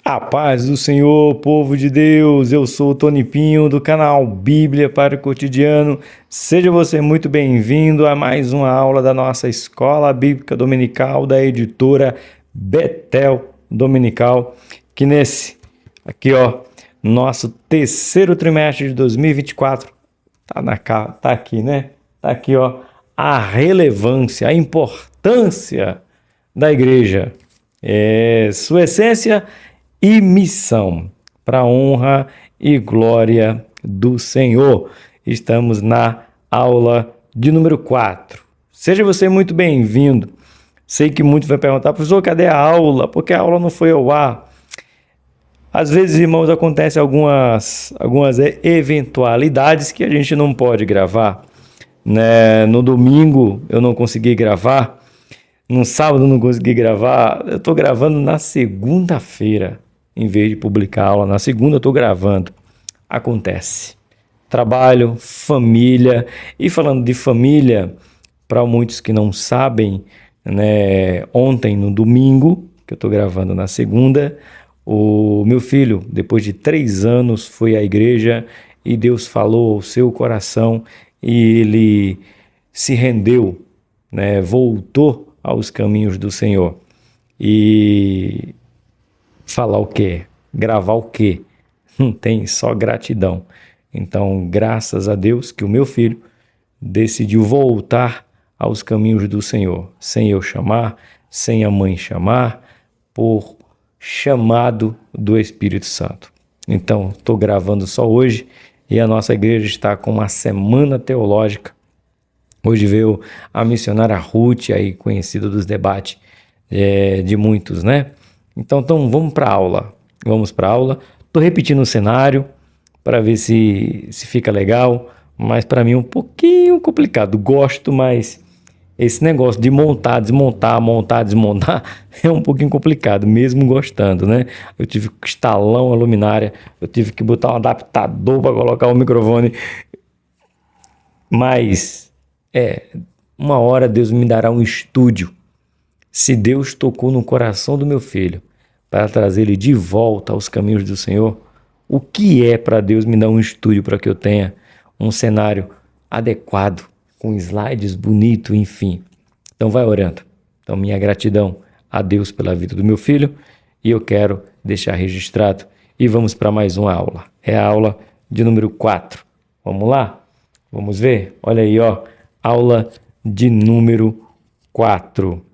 A paz do Senhor, povo de Deus, eu sou o Tony Pinho do canal Bíblia para o Cotidiano. Seja você muito bem-vindo a mais uma aula da nossa Escola Bíblica Dominical da editora Betel Dominical, que nosso terceiro trimestre de 2024, tá aqui, né? Tá aqui, a relevância, a importância da igreja, sua essência e missão, para a honra e glória do Senhor. Estamos na aula de número 4. Seja você muito bem-vindo. Sei que muitos vão perguntar, professor, cadê a aula? Porque a aula não foi ao ar. Às vezes, irmãos, acontecem algumas eventualidades que a gente não pode gravar, né? No domingo eu não consegui gravar, no sábado eu não consegui gravar, eu estou gravando na segunda-feira. Em vez de publicar a aula na segunda, eu estou gravando. Acontece. Trabalho, família. E falando de família, para muitos que não sabem, né, ontem, no domingo, que eu estou gravando na segunda, o meu filho, depois de 3 anos, foi à igreja e Deus falou ao seu coração e ele se rendeu, né, voltou aos caminhos do Senhor. E falar o quê? Gravar o quê? Não tem, só gratidão. Então, graças a Deus que o meu filho decidiu voltar aos caminhos do Senhor, sem eu chamar, sem a mãe chamar, por chamado do Espírito Santo. Então, estou gravando só hoje e a nossa igreja está com uma semana teológica. Hoje veio a missionária Ruth, aí conhecida dos debates de muitos, né? Então vamos para a aula. Vamos para a aula. Estou repetindo o cenário para ver se fica legal, mas para mim é um pouquinho complicado. Gosto, mas esse negócio de montar, desmontar, montar, desmontar é um pouquinho complicado, mesmo gostando, né? Eu tive que instalar uma luminária, eu tive que botar um adaptador para colocar o microfone, mas uma hora Deus me dará um estúdio. Se Deus tocou no coração do meu filho para trazer ele de volta aos caminhos do Senhor, o que é para Deus me dar um estúdio para que eu tenha um cenário adequado, com slides bonitos, enfim. Então vai orando. Então minha gratidão a Deus pela vida do meu filho e eu quero deixar registrado. E vamos para mais uma aula. É a aula de número 4. Vamos lá? Vamos ver? Olha aí, aula de número 4.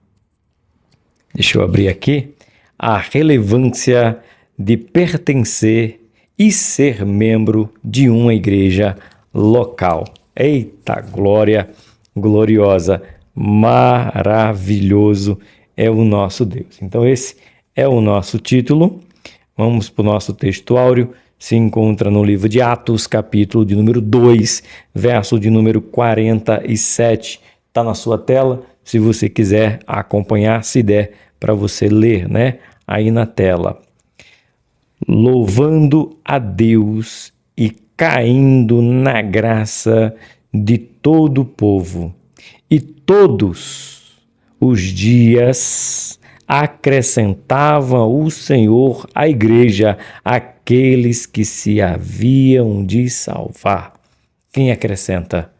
Deixa eu abrir aqui. A relevância de pertencer e ser membro de uma igreja local. Eita, glória gloriosa, maravilhoso é o nosso Deus. Então esse é o nosso título. Vamos para o nosso texto áureo. Se encontra no livro de Atos, capítulo de número 2, verso de número 47. Está na sua tela, se você quiser acompanhar, se der para você ler, né? Aí na tela. Louvando a Deus e caindo na graça de todo o povo. E todos os dias acrescentava o Senhor à igreja aqueles que se haviam de salvar. Quem acrescenta?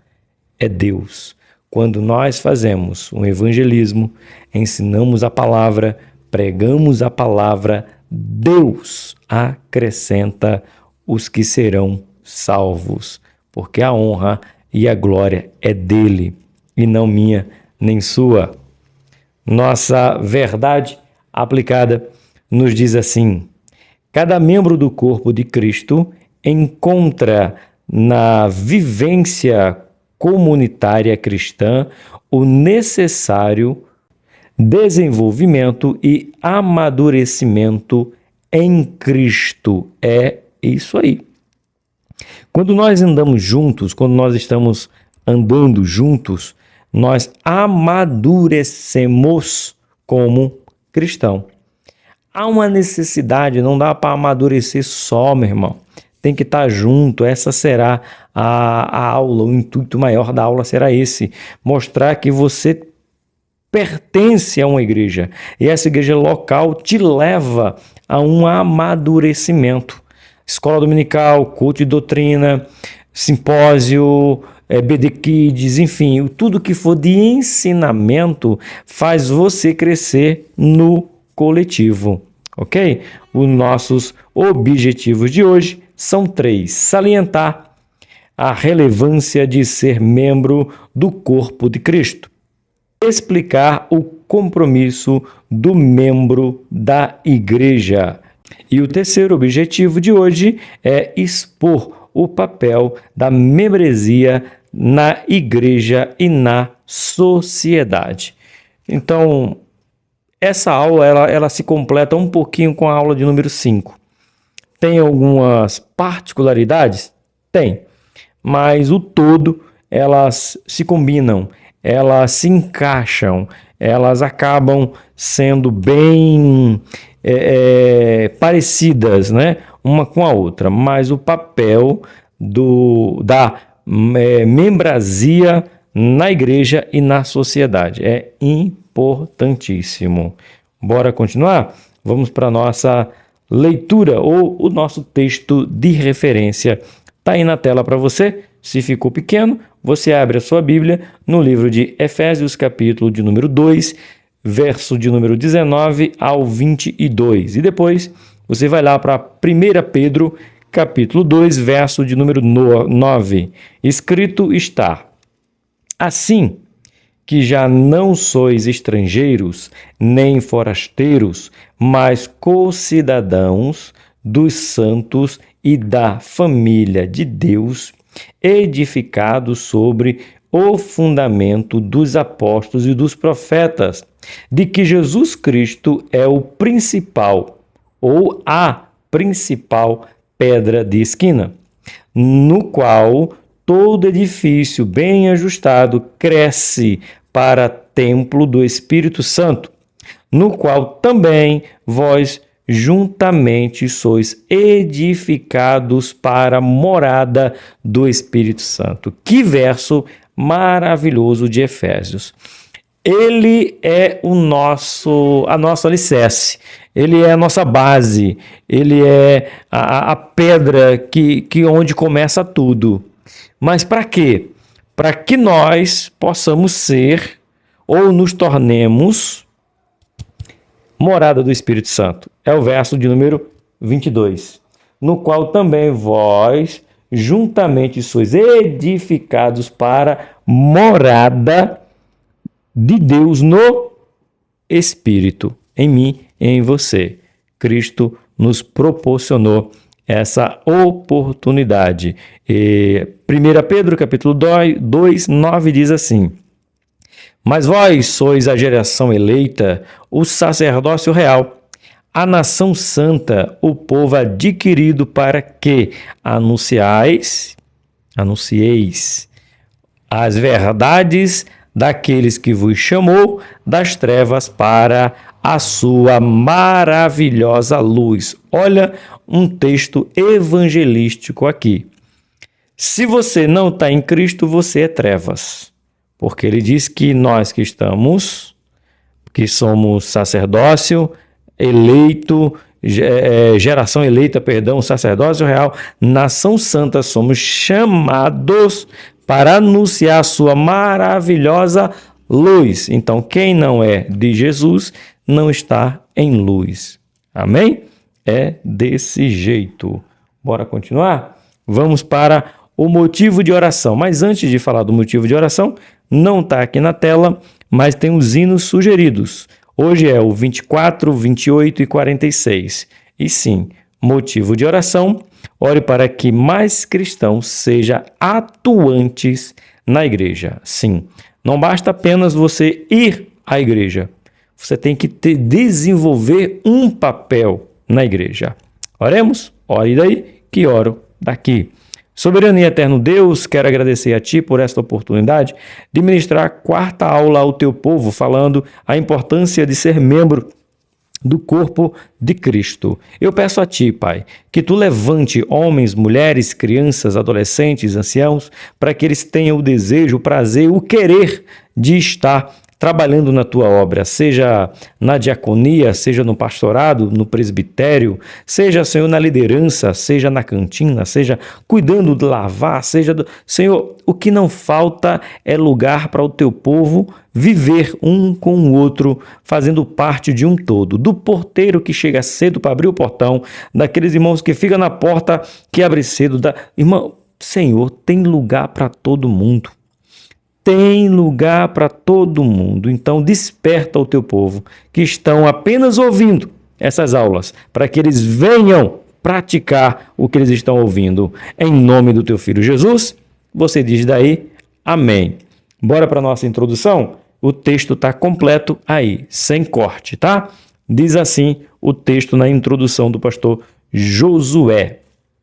É Deus. Quando nós fazemos um evangelismo, ensinamos a palavra, pregamos a palavra, Deus acrescenta os que serão salvos, porque a honra e a glória é dele, e não minha nem sua. Nossa verdade aplicada nos diz assim: cada membro do corpo de Cristo encontra na vivência comunitária cristã o necessário desenvolvimento e amadurecimento em Cristo. É isso aí. Quando nós andamos juntos, quando nós estamos andando juntos, nós amadurecemos como cristão. Há uma necessidade, não dá para amadurecer só, meu irmão. Tem que estar junto, essa será a aula, o intuito maior da aula será esse, mostrar que você pertence a uma igreja. E essa igreja local te leva a um amadurecimento. Escola dominical, culto de doutrina, simpósio, BD Kids, enfim, tudo que for de ensinamento faz você crescer no coletivo, ok? Os nossos objetivos de hoje são 3. Salientar a relevância de ser membro do corpo de Cristo. Explicar o compromisso do membro da igreja. E o terceiro objetivo de hoje é expor o papel da membresia na igreja e na sociedade. Então, essa aula ela se completa um pouquinho com a aula de número 5. Tem algumas particularidades? Tem, mas o todo elas se combinam, elas se encaixam, elas acabam sendo bem parecidas, né, uma com a outra, mas o papel da membresia na igreja e na sociedade é importantíssimo. Bora continuar? Vamos para a nossa leitura ou o nosso texto de referência. Está aí na tela para você. Se ficou pequeno, você abre a sua Bíblia no livro de Efésios, capítulo de número 2, verso de número 19 ao 22. E depois você vai lá para 1 Pedro, capítulo 2, verso de número 9. Escrito está: assim que já não sois estrangeiros, nem forasteiros, mas co-cidadãos dos santos e da família de Deus, edificados sobre o fundamento dos apóstolos e dos profetas, de que Jesus Cristo é o principal, ou a principal pedra de esquina, no qual todo edifício bem ajustado cresce para templo do Espírito Santo, no qual também vós juntamente sois edificados para a morada do Espírito Santo. Que verso maravilhoso de Efésios. Ele é a nossa alicerce, ele é a nossa base, ele é a pedra que onde começa tudo. Mas para quê? Para que nós possamos ser ou nos tornemos morada do Espírito Santo. É o verso de número 22. No qual também vós juntamente sois edificados para morada de Deus no Espírito, em mim e em você. Cristo nos proporcionou essa oportunidade. 1 Pedro, capítulo 2, 9 diz assim: mas vós sois a geração eleita, o sacerdócio real, a nação santa, o povo adquirido, para que anuncieis as verdades daqueles que vos chamou das trevas para a sua maravilhosa luz. Olha um texto evangelístico aqui. Se você não está em Cristo, você é trevas. Porque ele diz que nós que somos sacerdócio eleito, geração eleita, sacerdócio real, nação santa, somos chamados para anunciar a sua maravilhosa luz. Então, quem não é de Jesus não está em luz. Amém? É desse jeito. Bora continuar? Vamos para o motivo de oração. Mas antes de falar do motivo de oração, não está aqui na tela, mas tem os hinos sugeridos. Hoje é o 24, 28 e 46. E sim, motivo de oração, ore para que mais cristãos sejam atuantes na igreja. Sim, não basta apenas você ir à igreja. Você tem que desenvolver um papel na igreja. Oremos? Ore daí que oro daqui. Soberano e eterno Deus, quero agradecer a Ti por esta oportunidade de ministrar a 4ª aula ao Teu povo, falando a importância de ser membro do corpo de Cristo. Eu peço a Ti, Pai, que Tu levante homens, mulheres, crianças, adolescentes, anciãos, para que eles tenham o desejo, o prazer, o querer de estar trabalhando na tua obra, seja na diaconia, seja no pastorado, no presbitério, seja, Senhor, na liderança, seja na cantina, seja cuidando de lavar, Senhor, o que não falta é lugar para o teu povo viver um com o outro, fazendo parte de um todo. Do porteiro que chega cedo para abrir o portão, daqueles irmãos que ficam na porta, que abre cedo. Irmão, Senhor, tem lugar para todo mundo. Tem lugar para todo mundo. Então, desperta o teu povo que estão apenas ouvindo essas aulas, para que eles venham praticar o que eles estão ouvindo. Em nome do teu Filho Jesus, você diz daí, amém. Bora para a nossa introdução? O texto está completo aí, sem corte, tá? Diz assim o texto na introdução do pastor Josué.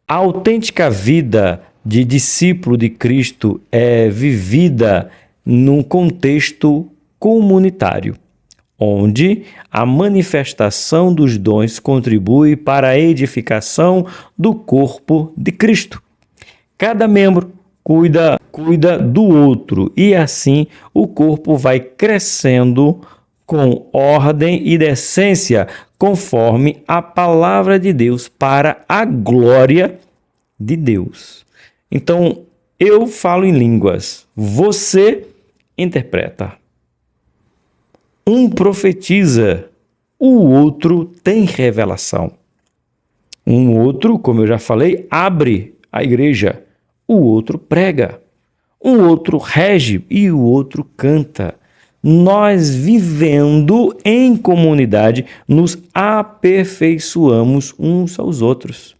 A autêntica vida de discípulo de Cristo é vivida num contexto comunitário, onde a manifestação dos dons contribui para a edificação do corpo de Cristo. Cada membro cuida do outro e assim o corpo vai crescendo com ordem e decência, conforme a palavra de Deus, para a glória de Deus. Então, eu falo em línguas, você interpreta. Um profetiza, o outro tem revelação. Um outro, como eu já falei, abre a igreja, o outro prega. Um outro rege e o outro canta. Nós, vivendo em comunidade, nos aperfeiçoamos uns aos outros.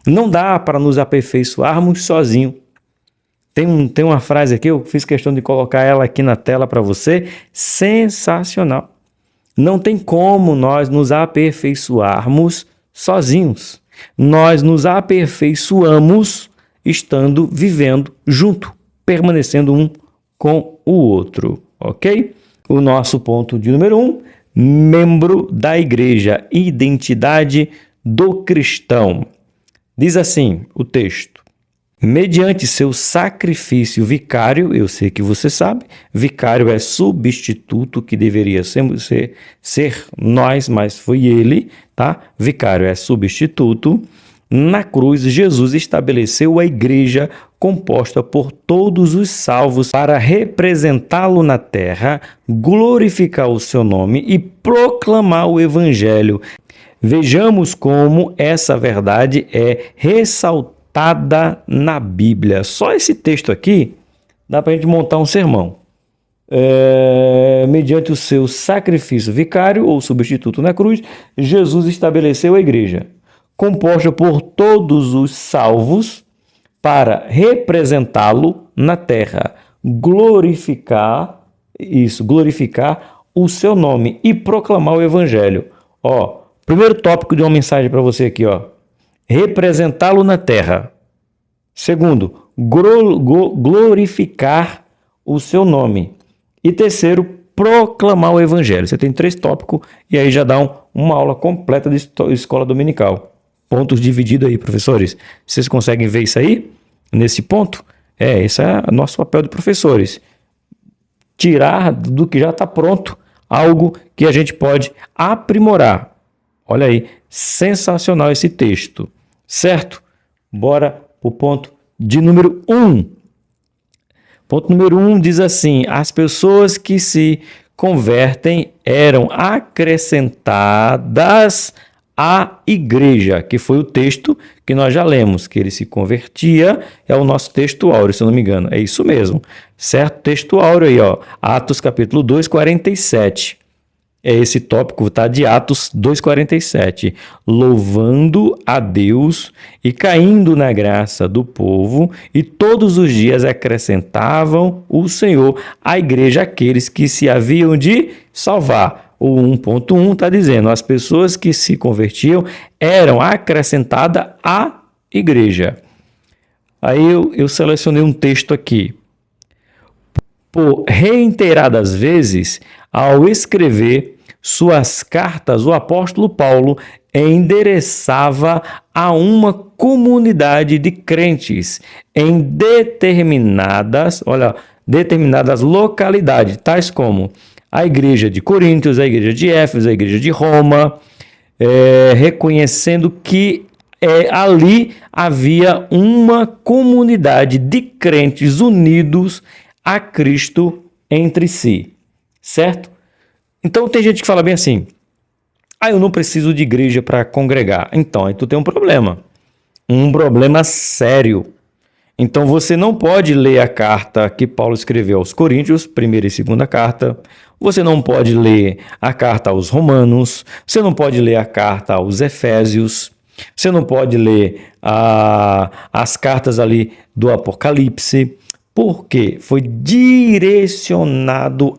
Não dá para nos aperfeiçoarmos sozinhos. Tem uma frase aqui, eu fiz questão de colocar ela aqui na tela para você, sensacional. Não tem como nós nos aperfeiçoarmos sozinhos. Nós nos aperfeiçoamos vivendo junto, permanecendo um com o outro, ok? O nosso ponto de número 1, membro da igreja, identidade do cristão. Diz assim o texto: mediante seu sacrifício vicário, eu sei que você sabe, vicário é substituto, que deveria ser nós, mas foi ele, tá? Vicário é substituto. Na cruz, Jesus estabeleceu a igreja composta por todos os salvos para representá-lo na terra, glorificar o seu nome e proclamar o evangelho. Vejamos como essa verdade é ressaltada na Bíblia. Só esse texto aqui dá para a gente montar um sermão. Mediante o seu sacrifício vicário ou substituto na cruz, Jesus estabeleceu a igreja, composta por todos os salvos para representá-lo na terra, glorificar o seu nome e proclamar o evangelho. Primeiro tópico de uma mensagem para você aqui, representá-lo na terra. Segundo, glorificar o seu nome. E terceiro, proclamar o evangelho. Você tem 3 tópicos e aí já dá uma aula completa de escola dominical. Pontos divididos aí, professores. Vocês conseguem ver isso aí? Nesse ponto? Esse é o nosso papel de professores. Tirar do que já está pronto algo que a gente pode aprimorar. Olha aí, sensacional esse texto, certo? Bora para o ponto de número 1. Ponto número 1 diz assim: as pessoas que se convertem eram acrescentadas à igreja, que foi o texto que nós já lemos, que ele se convertia, é o nosso texto áureo, se eu não me engano, é isso mesmo, certo? Texto áureo aí, Atos capítulo 2, 47. Esse tópico tá de Atos 2,47. Louvando a Deus e caindo na graça do povo, e todos os dias acrescentavam o Senhor à igreja aqueles que se haviam de salvar. O 1.1 está dizendo: as pessoas que se convertiam eram acrescentadas à igreja. Aí eu selecionei um texto aqui. Por reiteradas vezes, ao escrever suas cartas, o apóstolo Paulo endereçava a uma comunidade de crentes em determinadas localidades, tais como a igreja de Coríntios, a igreja de Éfeso, a igreja de Roma, reconhecendo que ali havia uma comunidade de crentes unidos a Cristo entre si, certo? Então tem gente que fala bem assim, eu não preciso de igreja para congregar. Então, aí tu tem um problema sério. Então você não pode ler a carta que Paulo escreveu aos Coríntios, primeira e segunda carta. Você não pode ler a carta aos Romanos. Você não pode ler a carta aos Efésios. Você não pode ler as cartas ali do Apocalipse. Porque foi direcionado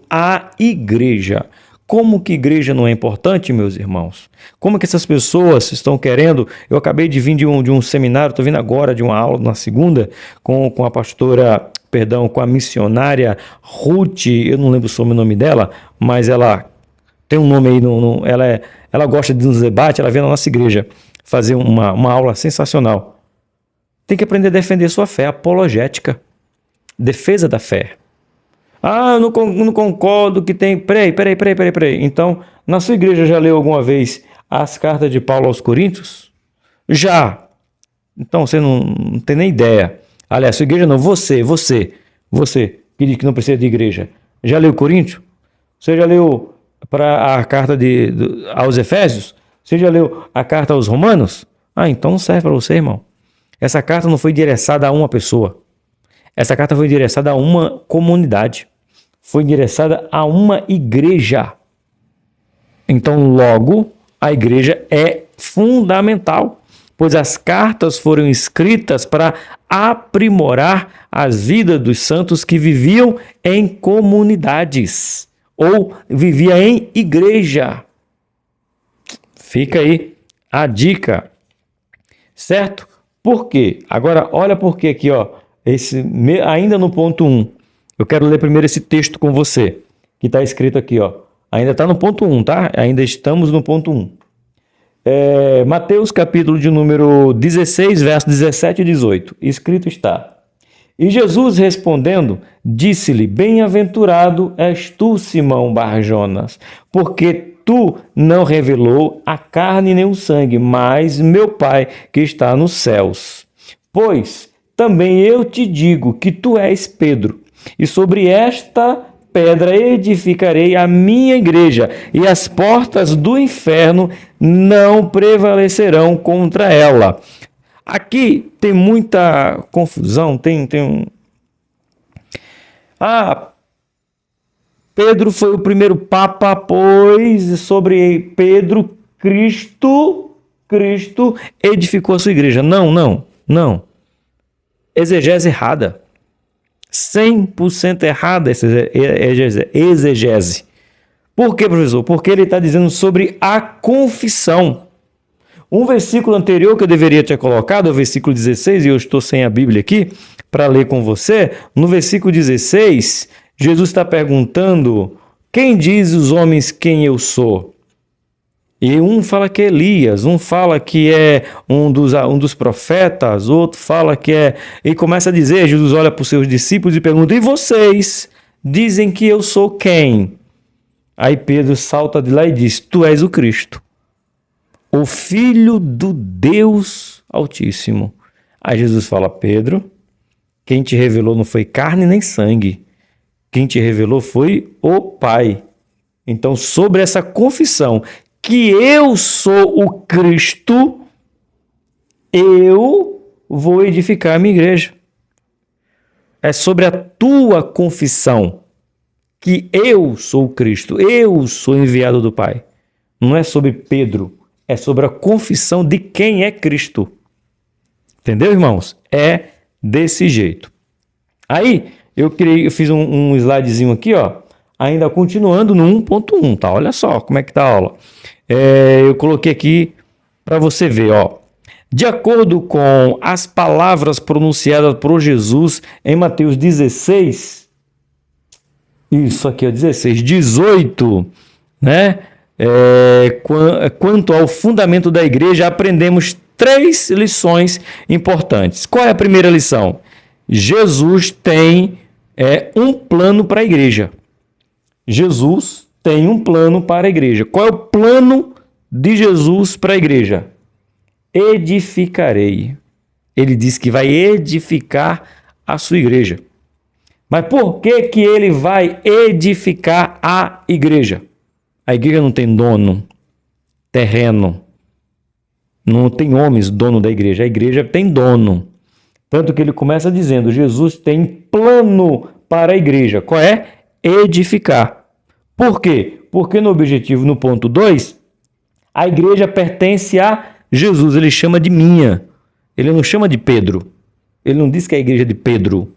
à igreja. Como que igreja não é importante, meus irmãos? Como que essas pessoas estão querendo... Eu acabei de vir de um seminário, estou vindo agora de uma aula na segunda, com a pastora, com a missionária Ruth, eu não lembro o sobrenome dela, mas ela tem um nome aí, ela gosta de uns debates, ela vem na nossa igreja fazer uma aula sensacional. Tem que aprender a defender sua fé, apologética, defesa da fé. Eu não concordo que tem... Peraí. Então, na sua igreja já leu alguma vez as cartas de Paulo aos Coríntios? Já. Então, você não tem nem ideia. Aliás, sua igreja não, você que diz que não precisa de igreja. Já leu Coríntios? Você já leu a carta aos Efésios? Você já leu a carta aos Romanos? Então não serve para você, irmão. Essa carta não foi endereçada a uma pessoa. Essa carta foi endereçada a uma comunidade. Foi endereçada a uma igreja. Então, logo, a igreja é fundamental, pois as cartas foram escritas para aprimorar as vidas dos santos que viviam em comunidades ou viviam em igreja. Fica aí a dica, certo? Por quê? Agora, olha por quê aqui, ó. Ainda no ponto 1, eu quero ler primeiro esse texto com você, que está escrito aqui, ó. Ainda está no ponto 1, tá? Ainda estamos no ponto 1. Mateus, capítulo de número 16, versos 17 e 18. Escrito está: E Jesus respondendo, disse-lhe, bem-aventurado és tu, Simão Bar-Jonas, porque tu não revelou a carne nem o sangue, mas meu Pai que está nos céus. Pois também eu te digo que tu és Pedro, e sobre esta pedra edificarei a minha igreja, e as portas do inferno não prevalecerão contra ela. Aqui tem muita confusão, tem um... Pedro foi o primeiro papa, pois sobre Pedro, Cristo edificou a sua igreja. Não. Exegese errada. 100% errada essa exegese. Por quê, professor? Porque ele está dizendo sobre a confissão. Um versículo anterior que eu deveria ter colocado, é o versículo 16, e eu estou sem a Bíblia aqui para ler com você. No versículo 16, Jesus está perguntando, quem diz os homens quem eu sou? E um fala que é Elias, um fala que é um dos profetas, outro fala que é... E começa a dizer, Jesus olha para os seus discípulos e pergunta, e vocês dizem que eu sou quem? Aí Pedro salta de lá e diz, tu és o Cristo, o Filho do Deus Altíssimo. Aí Jesus fala, Pedro, quem te revelou não foi carne nem sangue, quem te revelou foi o Pai. Então, sobre essa confissão que eu sou o Cristo, eu vou edificar a minha igreja. É sobre a tua confissão que eu sou o Cristo, eu sou enviado do Pai. Não é sobre Pedro, é sobre a confissão de quem é Cristo. Entendeu, irmãos? É desse jeito. Aí, eu fiz um slidezinho aqui, ó, ainda continuando no 1.1, tá? Olha só como é que tá a aula. Eu coloquei aqui para você ver, ó. De acordo com as palavras pronunciadas por Jesus em Mateus 16, isso aqui é 16, 18, né? Quanto ao fundamento da igreja, aprendemos 3 lições importantes. Qual é a primeira lição? Jesus tem um plano para a igreja. Jesus tem um plano para a igreja. Qual é o plano de Jesus para a igreja? Edificarei. Ele diz que vai edificar a sua igreja. Mas por que que ele vai edificar a igreja? A igreja não tem dono, terreno. Não tem homens dono da igreja. A igreja tem dono. Tanto que ele começa dizendo, Jesus tem plano para a igreja. Qual é? Edificar. Por quê? Porque no objetivo, no ponto 2, a igreja pertence a Jesus. Ele chama de minha. Ele não chama de Pedro. Ele não diz que é a igreja de Pedro.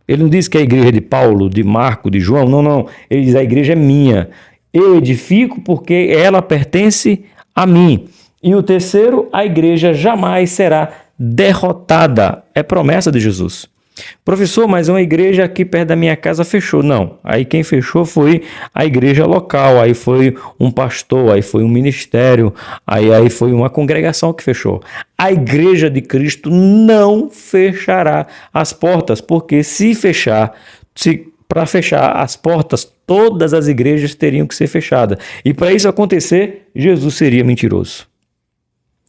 Ele não diz que é a igreja de Paulo, de Marco, de João. Não, não. Ele diz a igreja é minha. Eu edifico porque ela pertence a mim. E o terceiro, a igreja jamais será derrotada. É promessa de Jesus. Professor, mas uma igreja aqui perto da minha casa fechou. Não, aí quem fechou foi a igreja local, aí foi um pastor, aí foi um ministério, aí foi uma congregação que fechou. A igreja de Cristo não fechará as portas, porque se fechar, para fechar as portas, todas as igrejas teriam que ser fechadas. E para isso acontecer, Jesus seria mentiroso.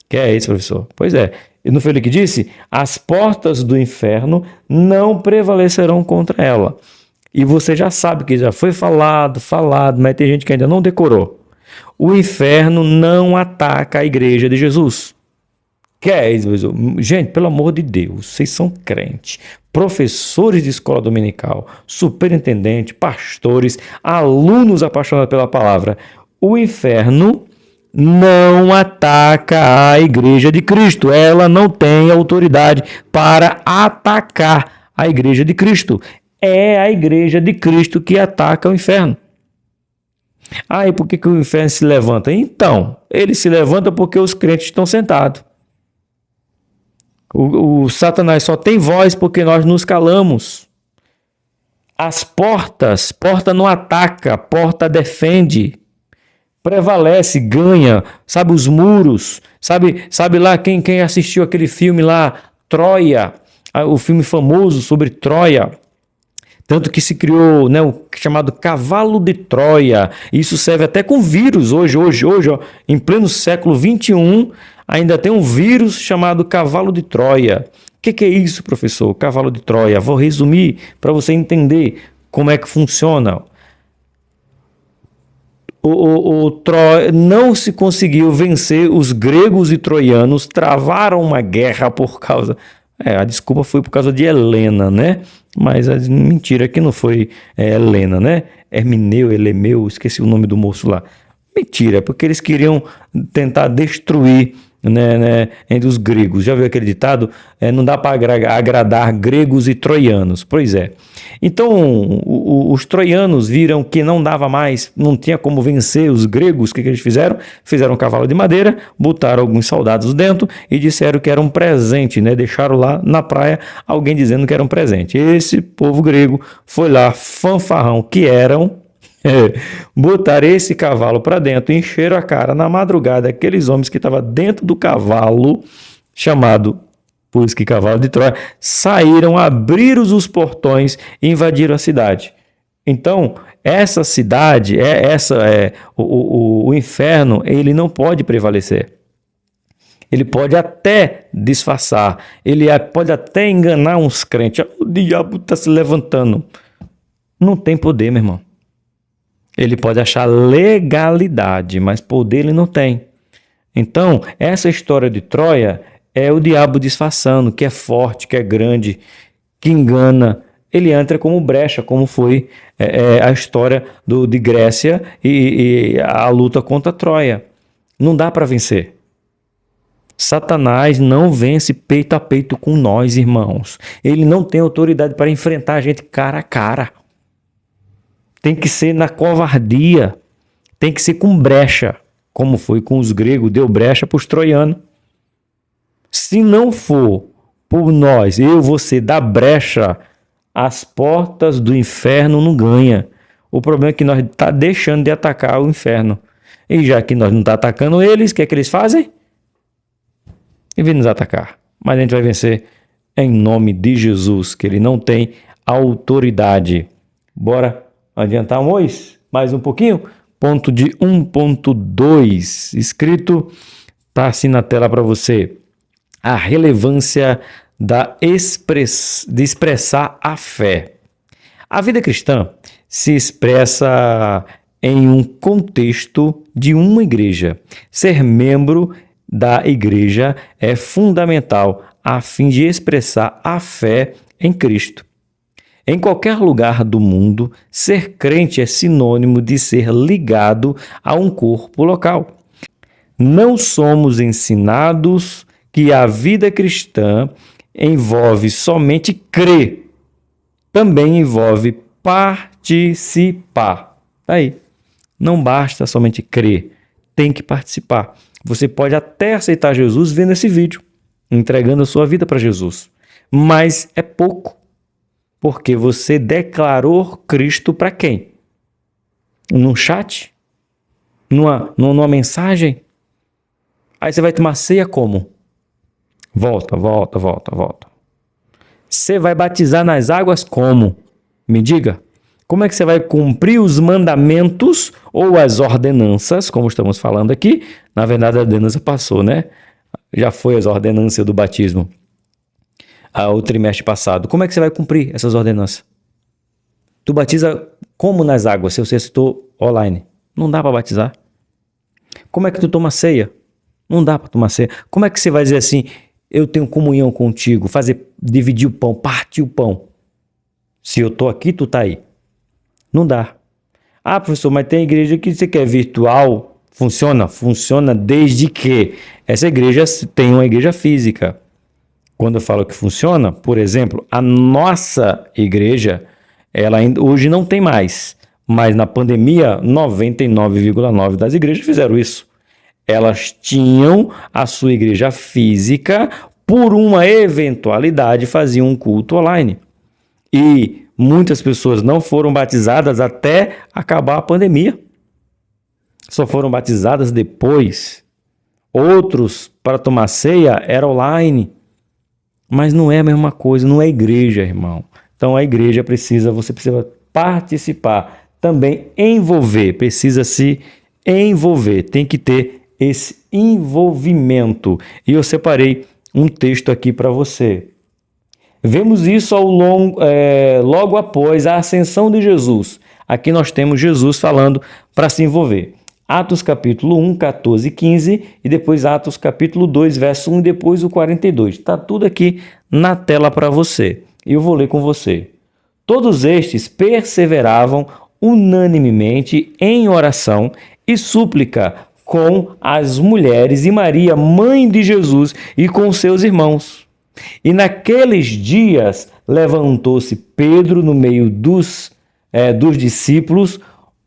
Que é isso, professor? Pois é. E não foi ele que disse? As portas do inferno não prevalecerão contra ela. E você já sabe que já foi falado, mas tem gente que ainda não decorou. O inferno não ataca a igreja de Jesus. Que é isso, professor? Gente, pelo amor de Deus, vocês são crentes, professores de escola dominical, superintendente, pastores, alunos apaixonados pela palavra. O inferno não ataca a igreja de Cristo. Ela não tem autoridade para atacar a igreja de Cristo. É a igreja de Cristo que ataca o inferno. Ah, e por que o inferno se levanta? Então, ele se levanta porque os crentes estão sentados. O Satanás só tem voz porque nós nos calamos. As porta não ataca, porta defende. Prevalece, ganha, sabe, os muros, sabe lá quem assistiu aquele filme lá, Troia, o filme famoso sobre Troia, tanto que se criou, né, o chamado cavalo de Troia. Isso serve até com vírus hoje, ó, em pleno século XXI, ainda tem um vírus chamado cavalo de Troia. O que é isso, professor? Cavalo de Troia. Vou resumir para você entender como é que funciona. Troia não se conseguiu vencer os gregos e troianos, travaram uma guerra por causa... a desculpa foi por causa de Helena, né? Mas a mentira que não foi Helena, né? Elemeu, esqueci o nome do moço lá. Mentira, porque eles queriam tentar destruir, né, entre os gregos. Já viu aquele ditado? Não dá para agradar gregos e troianos. Pois é. Então, os troianos viram que não dava mais, não tinha como vencer os gregos. O que eles fizeram? Fizeram um cavalo de madeira, botaram alguns soldados dentro e disseram que era um presente, né? Deixaram lá na praia alguém dizendo que era um presente. Esse povo grego foi lá, fanfarrão que eram, botaram esse cavalo para dentro, encheram a cara na madrugada aqueles homens que estavam dentro do cavalo, chamado, por isso que cavalo de Troia, saíram, abriram os portões e invadiram a cidade. Então, essa cidade, o inferno, ele não pode prevalecer. Ele pode até disfarçar, ele pode até enganar uns crentes. O diabo está se levantando. Não tem poder, meu irmão. Ele pode achar legalidade, mas poder ele não tem. Então, essa história de Troia é o diabo disfarçando, que é forte, que é grande, que engana. Ele entra como brecha, como foi a história de Grécia e a luta contra Troia. Não dá para vencer. Satanás não vence peito a peito com nós, irmãos. Ele não tem autoridade para enfrentar a gente cara a cara. Tem que ser na covardia, tem que ser com brecha, como foi com os gregos, deu brecha para os troianos. Se não for por nós, você dar brecha, as portas do inferno não ganha. O problema é que nós estamos deixando de atacar o inferno. E já que nós não estamos atacando eles, o que é que eles fazem? E vêm nos atacar. Mas a gente vai vencer em nome de Jesus, que ele não tem autoridade. Bora adiantar, Mois? mais um pouquinho. Ponto de 1.2, escrito, está assim na tela para você. A relevância de expressar a fé. A vida cristã se expressa em um contexto de uma igreja. Ser membro da igreja é fundamental a fim de expressar a fé em Cristo. Em qualquer lugar do mundo, ser crente é sinônimo de ser ligado a um corpo local. Não somos ensinados que a vida cristã envolve somente crer, também envolve participar. Aí, não basta somente crer, tem que participar. Você pode até aceitar Jesus vendo esse vídeo, entregando a sua vida para Jesus, mas é pouco, porque você declarou Cristo para quem? Num chat? Numa mensagem? Aí você vai tomar ceia como? Volta. Você vai batizar nas águas como? Me diga. Como é que você vai cumprir os mandamentos ou as ordenanças, como estamos falando aqui? Na verdade, a ordenança passou, né? Já foi as ordenanças do batismo. O trimestre passado. Como é que você vai cumprir essas ordenanças? Tu batiza como nas águas, se você citou online? Não dá para batizar. Como é que tu toma ceia? Não dá para tomar ceia. Como é que você vai dizer assim, eu tenho comunhão contigo, dividir o pão, partir o pão? Se eu tô aqui, tu tá aí. Não dá. Ah, professor, mas tem igreja que você quer virtual? Funciona? Funciona desde que essa igreja tem uma igreja física. Quando eu falo que funciona, por exemplo, a nossa igreja, ela ainda, hoje não tem mais, mas na pandemia, 99,9% das igrejas fizeram isso. Elas tinham a sua igreja física, por uma eventualidade faziam um culto online. E muitas pessoas não foram batizadas até acabar a pandemia. Só foram batizadas depois. Outros, para tomar ceia, era online. Mas não é a mesma coisa, não é igreja, irmão. Então a igreja você precisa participar, também envolver, precisa se envolver, tem que ter esse envolvimento. E eu separei um texto aqui para você. Vemos isso logo após a ascensão de Jesus. Aqui nós temos Jesus falando para se envolver. Atos capítulo 1, 14 e 15 e depois Atos capítulo 2, verso 1 e depois o 42. Está tudo aqui na tela para você. E eu vou ler com você. Todos estes perseveravam unanimemente em oração e súplica com as mulheres e Maria, mãe de Jesus, e com seus irmãos. E naqueles dias levantou-se Pedro no meio dos discípulos.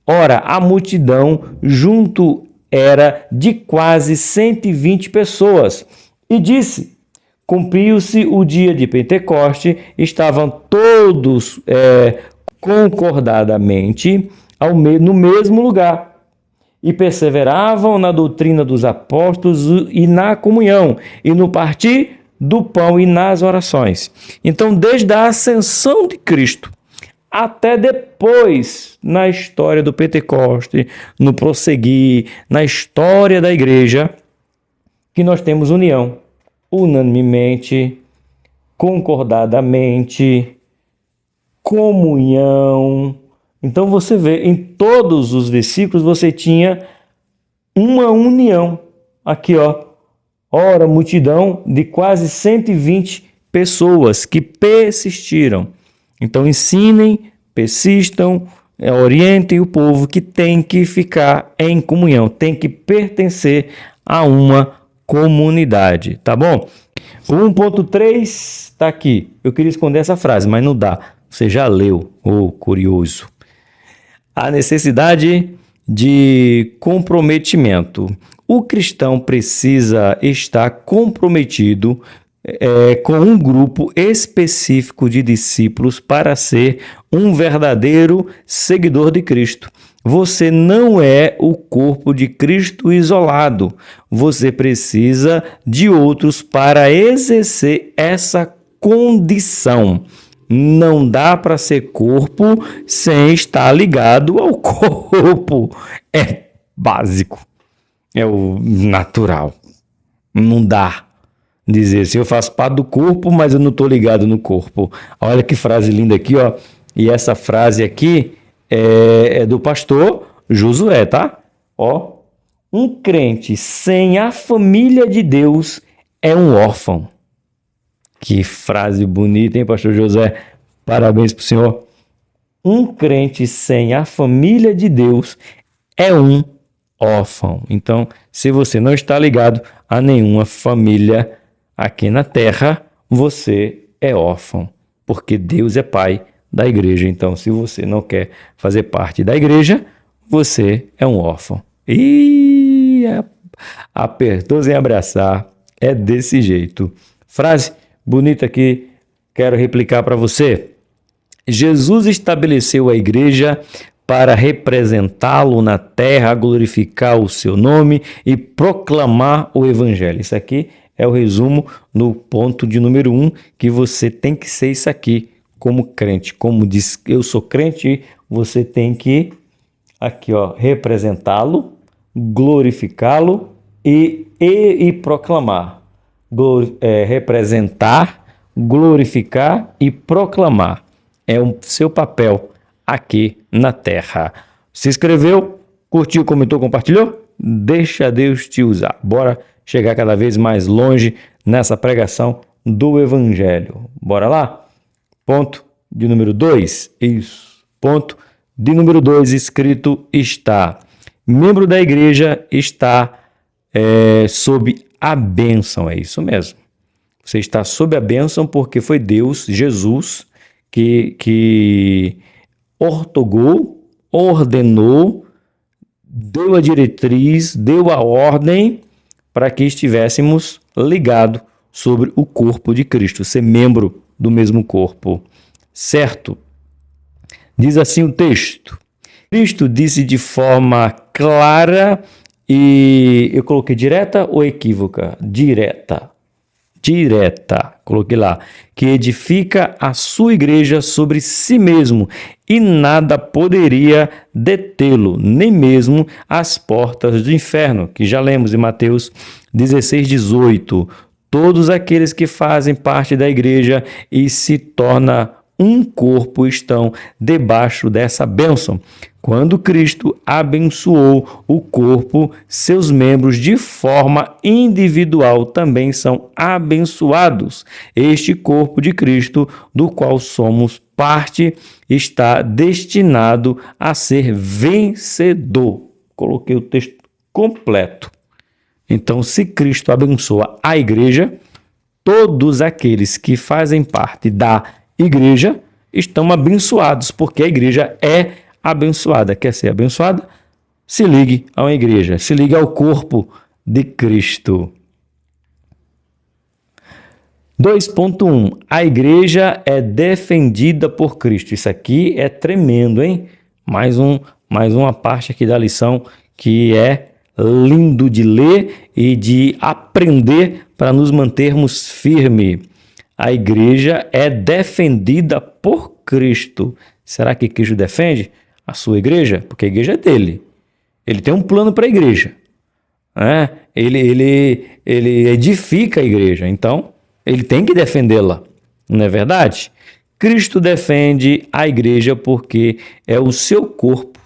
Ora, a multidão junto era de quase 120 pessoas. E disse, cumpriu-se o dia de Pentecoste, estavam todos concordadamente no mesmo lugar. E perseveravam na doutrina dos apóstolos e na comunhão, e no partir do pão e nas orações. Então, desde a ascensão de Cristo até depois, na história do Pentecoste, no prosseguir, na história da igreja, que nós temos união, unanimemente, concordadamente, comunhão. Então você vê, em todos os versículos você tinha uma união. Aqui, ó. Ora, multidão de quase 120 pessoas que persistiram. Então ensinem, persistam, orientem o povo que tem que ficar em comunhão, tem que pertencer a uma comunidade, tá bom? O 1.3 está aqui. Eu queria esconder essa frase, mas não dá. Você já leu, curioso. A necessidade de comprometimento. O cristão precisa estar comprometido com um grupo específico de discípulos para ser um verdadeiro seguidor de Cristo. Você não é o corpo de Cristo isolado. Você precisa de outros para exercer essa condição. Não dá para ser corpo sem estar ligado ao corpo. É básico. É o natural. Não dá dizer assim, eu faço parte do corpo, mas eu não estou ligado no corpo. Olha que frase linda aqui, ó. E essa frase aqui é do pastor Josué, tá? Ó, um crente sem a família de Deus é um órfão. Que frase bonita, hein, pastor José? Parabéns pro senhor. Um crente sem a família de Deus é um órfão. Então, se você não está ligado a nenhuma família aqui na terra, você é órfão, porque Deus é pai da igreja. Então, se você não quer fazer parte da igreja, você é um órfão. E apertou sem abraçar. É desse jeito. Frase bonita que quero replicar para você. Jesus estabeleceu a igreja para representá-lo na terra, glorificar o seu nome e proclamar o evangelho. Isso aqui é o resumo no ponto de número 1, que você tem que ser isso aqui como crente. Como diz, eu sou crente, você tem que aqui, ó, representá-lo, glorificá-lo e proclamar. Representar, glorificar e proclamar. É o seu papel aqui na terra. Se inscreveu, curtiu, comentou, compartilhou? Deixa Deus te usar. Bora chegar cada vez mais longe nessa pregação do Evangelho. Bora lá? Ponto de número 2. Isso. Ponto de número 2, escrito está. Membro da igreja está sob a bênção. É isso mesmo. Você está sob a bênção porque foi Deus, Jesus, que ordenou, deu a diretriz, deu a ordem para que estivéssemos ligados sobre o corpo de Cristo, ser membro do mesmo corpo. Certo? Diz assim o texto. Cristo disse de forma clara e eu coloquei direta ou equívoca? Direta, coloquei lá, que edifica a sua igreja sobre si mesmo e nada poderia detê-lo, nem mesmo as portas do inferno, que já lemos em Mateus 16:18. Todos aqueles que fazem parte da igreja e se torna um corpo estão debaixo dessa bênção. Quando Cristo abençoou o corpo, seus membros de forma individual também são abençoados. Este corpo de Cristo, do qual somos parte, está destinado a ser vencedor. Coloquei o texto completo. Então, se Cristo abençoa a igreja, todos aqueles que fazem parte da igreja estão abençoados, porque a igreja é abençoada. Quer ser abençoada? Se ligue a uma igreja, se ligue ao corpo de Cristo. 2.1. A igreja é defendida por Cristo. Isso aqui é tremendo, hein? Mais uma parte aqui da lição que é lindo de ler e de aprender para nos mantermos firmes. A igreja é defendida por Cristo. Será que Cristo defende a sua igreja? Porque a igreja é dele. Ele tem um plano para a igreja. Né? Ele edifica a igreja. Então, ele tem que defendê-la. Não é verdade? Cristo defende a igreja porque é o seu corpo.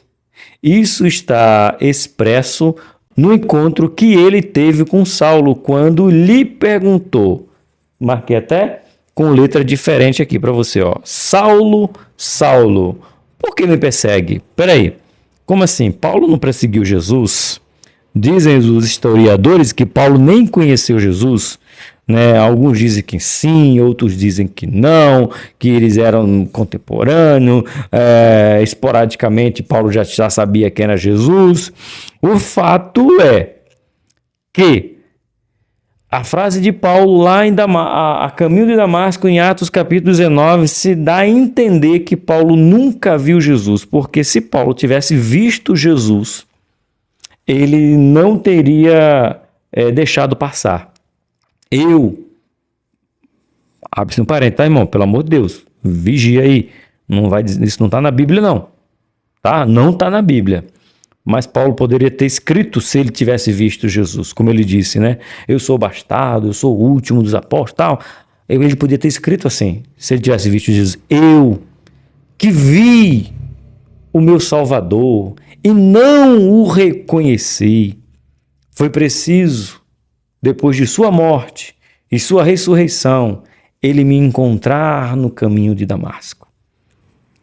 Isso está expresso no encontro que ele teve com Saulo, quando lhe perguntou. Marquei até com letra diferente aqui para você, ó. Saulo, Saulo, por que me persegue? Peraí, como assim? Paulo não perseguiu Jesus? Dizem os historiadores que Paulo nem conheceu Jesus, né? Alguns dizem que sim, outros dizem que não, que eles eram contemporâneos, esporadicamente Paulo já sabia quem era Jesus. O fato é que a frase de Paulo lá a caminho de Damasco, em Atos capítulo 19, se dá a entender que Paulo nunca viu Jesus, porque se Paulo tivesse visto Jesus, ele não teria deixado passar. Abre-se um parênteses, tá, irmão? Pelo amor de Deus. Vigia aí. Isso não está na Bíblia, não. Tá? Não está na Bíblia. Mas Paulo poderia ter escrito se ele tivesse visto Jesus, como ele disse, né? Eu sou bastardo, eu sou o último dos apóstolos, tal. Ele podia ter escrito assim, se ele tivesse visto Jesus. Eu, que vi o meu Salvador e não o reconheci. Foi preciso, depois de sua morte e sua ressurreição, ele me encontrar no caminho de Damasco.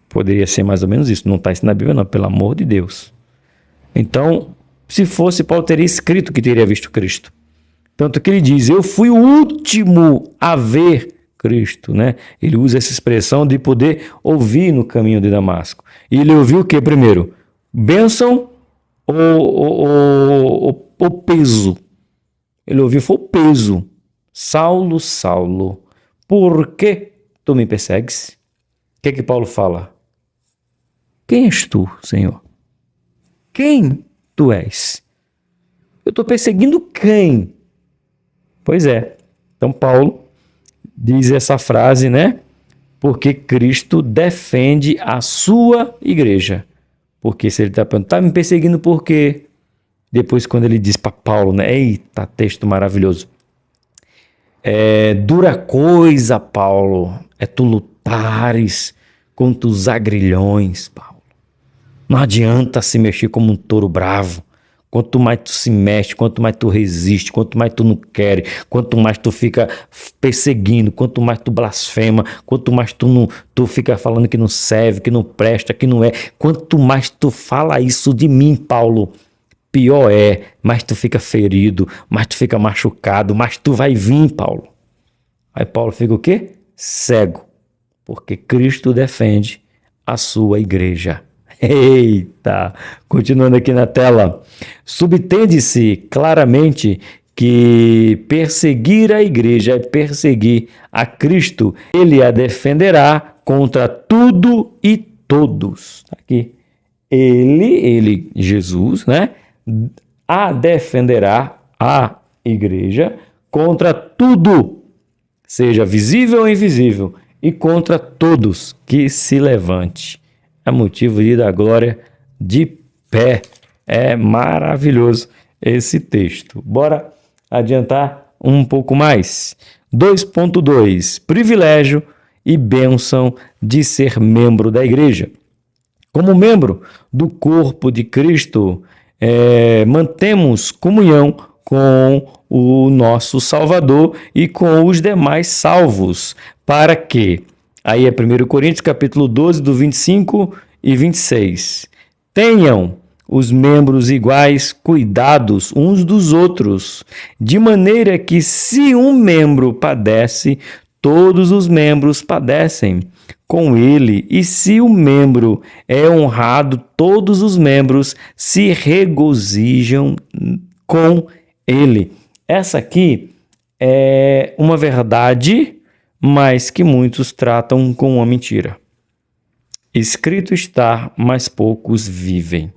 Poderia ser mais ou menos isso. Não está isso na Bíblia, não, pelo amor de Deus. Então, se fosse, Paulo teria escrito que teria visto Cristo. Tanto que ele diz, eu fui o último a ver Cristo, né? Ele usa essa expressão de poder ouvir no caminho de Damasco. E ele ouviu o que primeiro? Bênção ou peso? Ele ouviu foi o peso. Saulo, Saulo, por que tu me persegues? O que Paulo fala? Quem és tu, Senhor? Quem tu és? Eu estou perseguindo quem? Pois é. Então Paulo diz essa frase, né? Porque Cristo defende a sua igreja. Porque se ele está perguntando, está me perseguindo por quê? Depois quando ele diz para Paulo, né? Eita, texto maravilhoso. Dura coisa, Paulo, é tu lutares contra os agrilhões, Paulo. Não adianta se mexer como um touro bravo. Quanto mais tu se mexe, quanto mais tu resiste, quanto mais tu não quer, quanto mais tu fica perseguindo, quanto mais tu blasfema, quanto mais tu fica falando que não serve, que não presta, que não é. Quanto mais tu fala isso de mim, Paulo, pior é. Mais tu fica ferido, mais tu fica machucado, mais tu vai vir, Paulo. Aí Paulo fica o quê? Cego. Porque Cristo defende a sua igreja. Eita! Continuando aqui na tela. Subtende-se claramente que perseguir a igreja é perseguir a Cristo. Ele a defenderá contra tudo e todos. Aqui. Ele, Jesus, né? A defenderá a igreja contra tudo, seja visível ou invisível, e contra todos que se levante. É motivo de dar glória de pé. É maravilhoso esse texto. Bora adiantar um pouco mais. 2.2. Privilégio e bênção de ser membro da igreja. Como membro do corpo de Cristo, mantemos comunhão com o nosso Salvador e com os demais salvos, para que, aí é 1 Coríntios capítulo 12, do 25 e 26, tenham os membros iguais cuidados uns dos outros, de maneira que se um membro padece, todos os membros padecem com ele, e se o membro é honrado, todos os membros se regozijam com ele. Essa aqui é uma verdade, mas que muitos tratam como uma mentira. Escrito está, mas poucos vivem.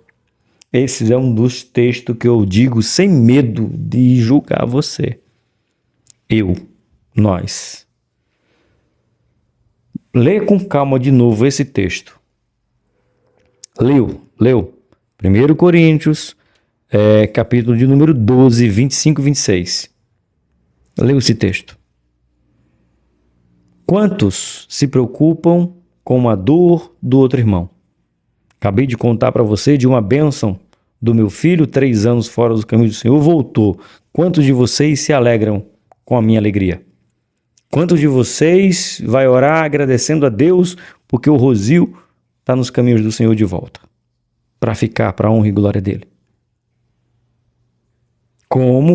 Esse é um dos textos que eu digo sem medo de julgar você. Nós. Lê com calma de novo esse texto. Leu. 1 Coríntios, capítulo de número 12, 25 e 26. Leu esse texto. Quantos se preocupam com a dor do outro irmão? Acabei de contar para você de uma bênção do meu filho, 3 anos fora do caminho do Senhor, voltou. Quantos de vocês se alegram com a minha alegria? Quantos de vocês vai orar agradecendo a Deus porque o Rosil está nos caminhos do Senhor de volta? Para ficar, para a honra e glória dele.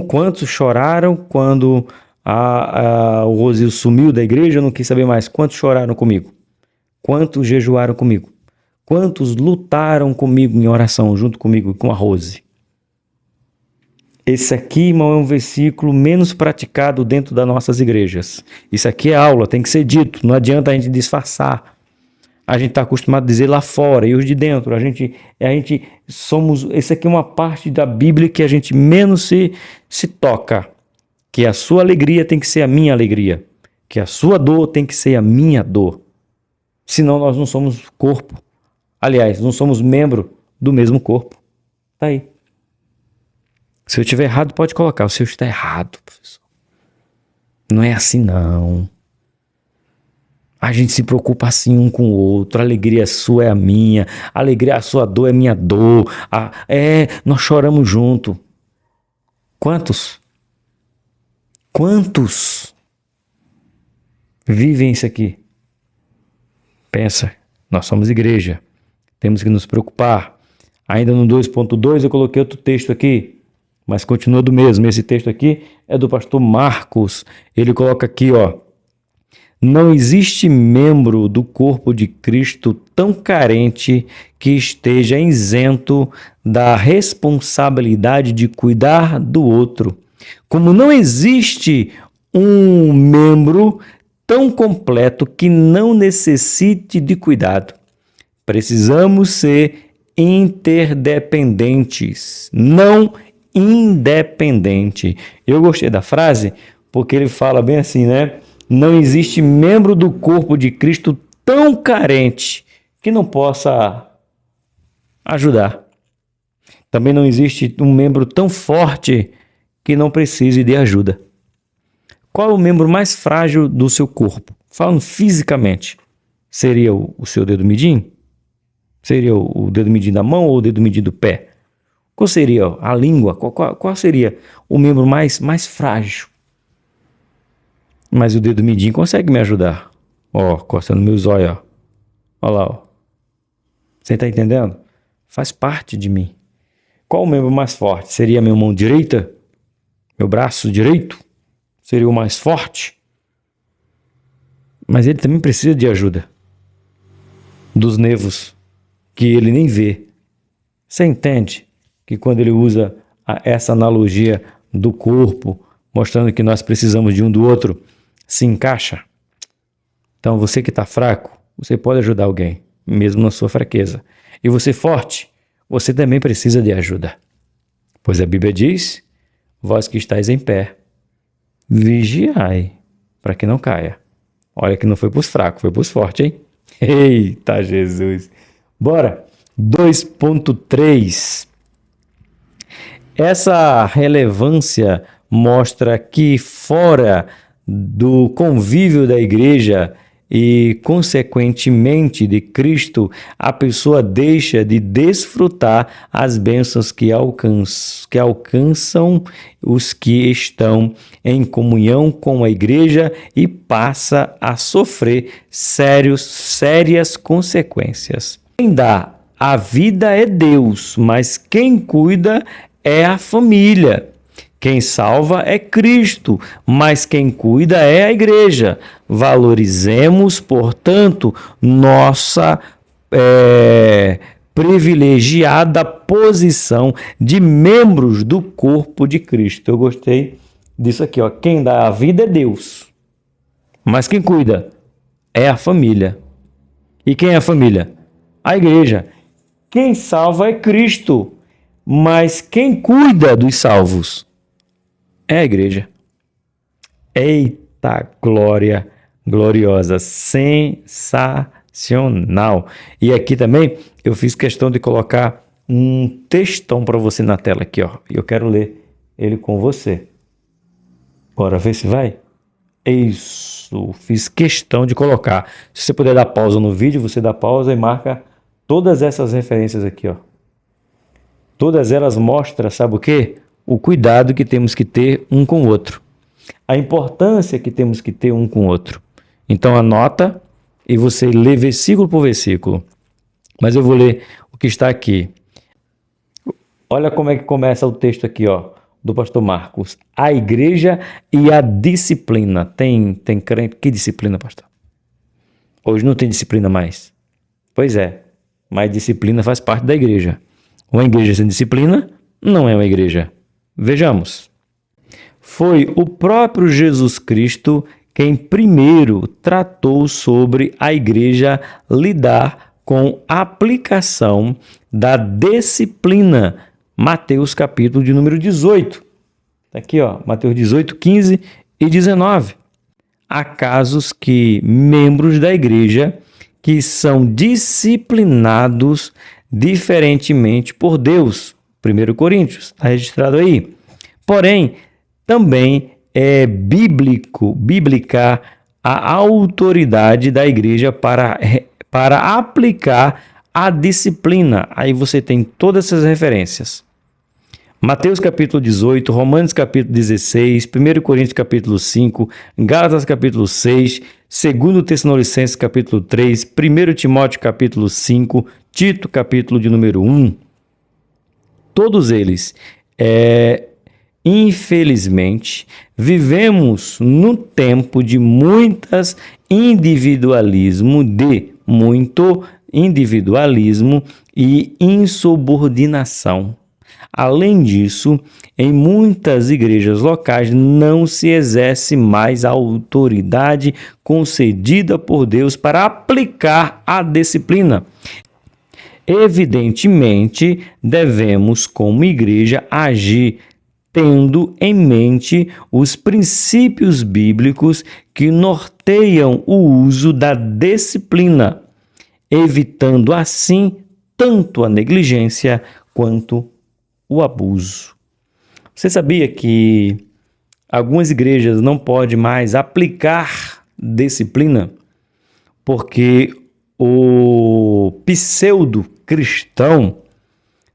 Quantos choraram quando o Rosil sumiu da igreja, eu não quis saber mais. Quantos choraram comigo? Quantos jejuaram comigo? Quantos lutaram comigo em oração, junto comigo, com a Rose? Esse aqui, irmão, é um versículo menos praticado dentro das nossas igrejas. Isso aqui é aula, tem que ser dito. Não adianta a gente disfarçar. A gente está acostumado a dizer lá fora e os de dentro. A gente somos... Esse aqui é uma parte da Bíblia que a gente menos se toca. Que a sua alegria tem que ser a minha alegria. Que a sua dor tem que ser a minha dor. Senão nós não somos corpo. Aliás, não somos membro do mesmo corpo. Tá aí. Se eu estiver errado, pode colocar. O seu está errado, professor. Não é assim, não. A gente se preocupa assim um com o outro. A alegria sua é a minha. A sua dor é minha dor. Nós choramos junto. Quantos vivem isso aqui? Pensa, nós somos igreja. Temos que nos preocupar. Ainda no 2.2 eu coloquei outro texto aqui, mas continua do mesmo. Esse texto aqui é do pastor Marcos. Ele coloca aqui, ó. Não existe membro do corpo de Cristo tão carente que esteja isento da responsabilidade de cuidar do outro. Como não existe um membro tão completo que não necessite de cuidado. Precisamos ser interdependentes, não independente. Eu gostei da frase porque ele fala bem assim, né? Não existe membro do corpo de Cristo tão carente que não possa ajudar. Também não existe um membro tão forte que não precise de ajuda. Qual é o membro mais frágil do seu corpo? Falando fisicamente, seria o seu dedo mindinho? Seria o dedo mindinho da mão ou o dedo mindinho do pé? Qual seria a língua? Qual seria o membro mais frágil? Mas o dedo mindinho consegue me ajudar. Ó, coçando meus olhos, ó. Ó lá, ó. Você está entendendo? Faz parte de mim. Qual o membro mais forte? Seria a minha mão direita? Meu braço direito? Seria o mais forte? Mas ele também precisa de ajuda. Dos nervos, que ele nem vê. Você entende que quando ele usa essa analogia do corpo, mostrando que nós precisamos de um do outro, se encaixa? Então você que está fraco, você pode ajudar alguém, mesmo na sua fraqueza. E você forte, você também precisa de ajuda. Pois a Bíblia diz, vós que estáis em pé, vigiai, para que não caia. Olha que não foi para os fracos, foi para os fortes, hein? Eita Jesus! Bora! 2.3. Essa relevância mostra que fora do convívio da igreja e, consequentemente, de Cristo, a pessoa deixa de desfrutar as bênçãos que alcançam os que estão em comunhão com a igreja e passa a sofrer sérias consequências. Quem dá a vida é Deus, mas quem cuida é a família. Quem salva é Cristo, mas quem cuida é a igreja. Valorizemos, portanto, nossa privilegiada posição de membros do corpo de Cristo. Eu gostei disso aqui, ó. Quem dá a vida é Deus, mas quem cuida é a família. E quem é a família? A igreja. Quem salva é Cristo, mas quem cuida dos salvos é a igreja. Eita glória gloriosa, sensacional. E aqui também eu fiz questão de colocar um textão para você na tela aqui, ó. E eu quero ler ele com você. Bora ver se vai? Isso, fiz questão de colocar. Se você puder dar pausa no vídeo, você dá pausa e marca todas essas referências aqui, ó. Todas elas mostram, sabe o quê? O cuidado que temos que ter um com o outro. A importância que temos que ter um com o outro. Então anota e você lê versículo por versículo. Mas eu vou ler o que está aqui. Olha como é que começa o texto aqui, ó, do pastor Marcos. A igreja e a disciplina. Tem crente? Que disciplina, pastor? Hoje não tem disciplina mais. Pois é, mas disciplina faz parte da igreja. Uma igreja sem disciplina não é uma igreja. Vejamos. Foi o próprio Jesus Cristo quem primeiro tratou sobre a igreja lidar com a aplicação da disciplina. Mateus capítulo de número 18. Está aqui, ó, Mateus 18, 15 e 19. Há casos que membros da igreja que são disciplinados diferentemente por Deus. 1 Coríntios, está registrado aí. Porém, também é bíblica a autoridade da igreja para aplicar a disciplina. Aí você tem todas essas referências. Mateus capítulo 18, Romanos capítulo 16, 1 Coríntios capítulo 5, Gálatas capítulo 6, 2 Tessalonicenses capítulo 3, 1 Timóteo capítulo 5, Tito capítulo de número 1. Todos eles, infelizmente, vivemos no tempo de muito individualismo e insubordinação. Além disso, em muitas igrejas locais não se exerce mais a autoridade concedida por Deus para aplicar a disciplina. Evidentemente, devemos, como igreja, agir tendo em mente os princípios bíblicos que norteiam o uso da disciplina, evitando assim tanto a negligência quanto o abuso. Você sabia que algumas igrejas não podem mais aplicar disciplina porque o pseudo-cristão,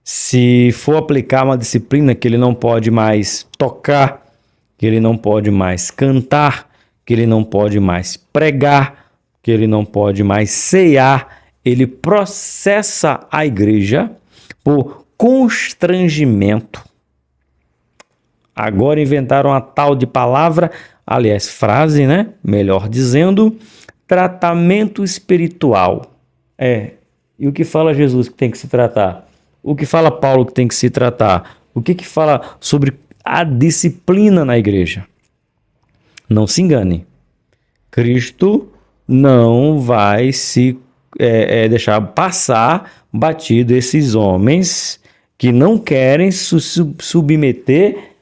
se for aplicar uma disciplina que ele não pode mais tocar, que ele não pode mais cantar, que ele não pode mais pregar, que ele não pode mais cear, ele processa a igreja por constrangimento. Agora inventaram a tal de palavra, aliás, frase, né? Melhor dizendo, tratamento espiritual. E o que fala Jesus que tem que se tratar? O que fala Paulo que tem que se tratar? O que fala sobre a disciplina na igreja? Não se engane. Cristo não vai se deixar passar batido esses homens que não querem se submeter.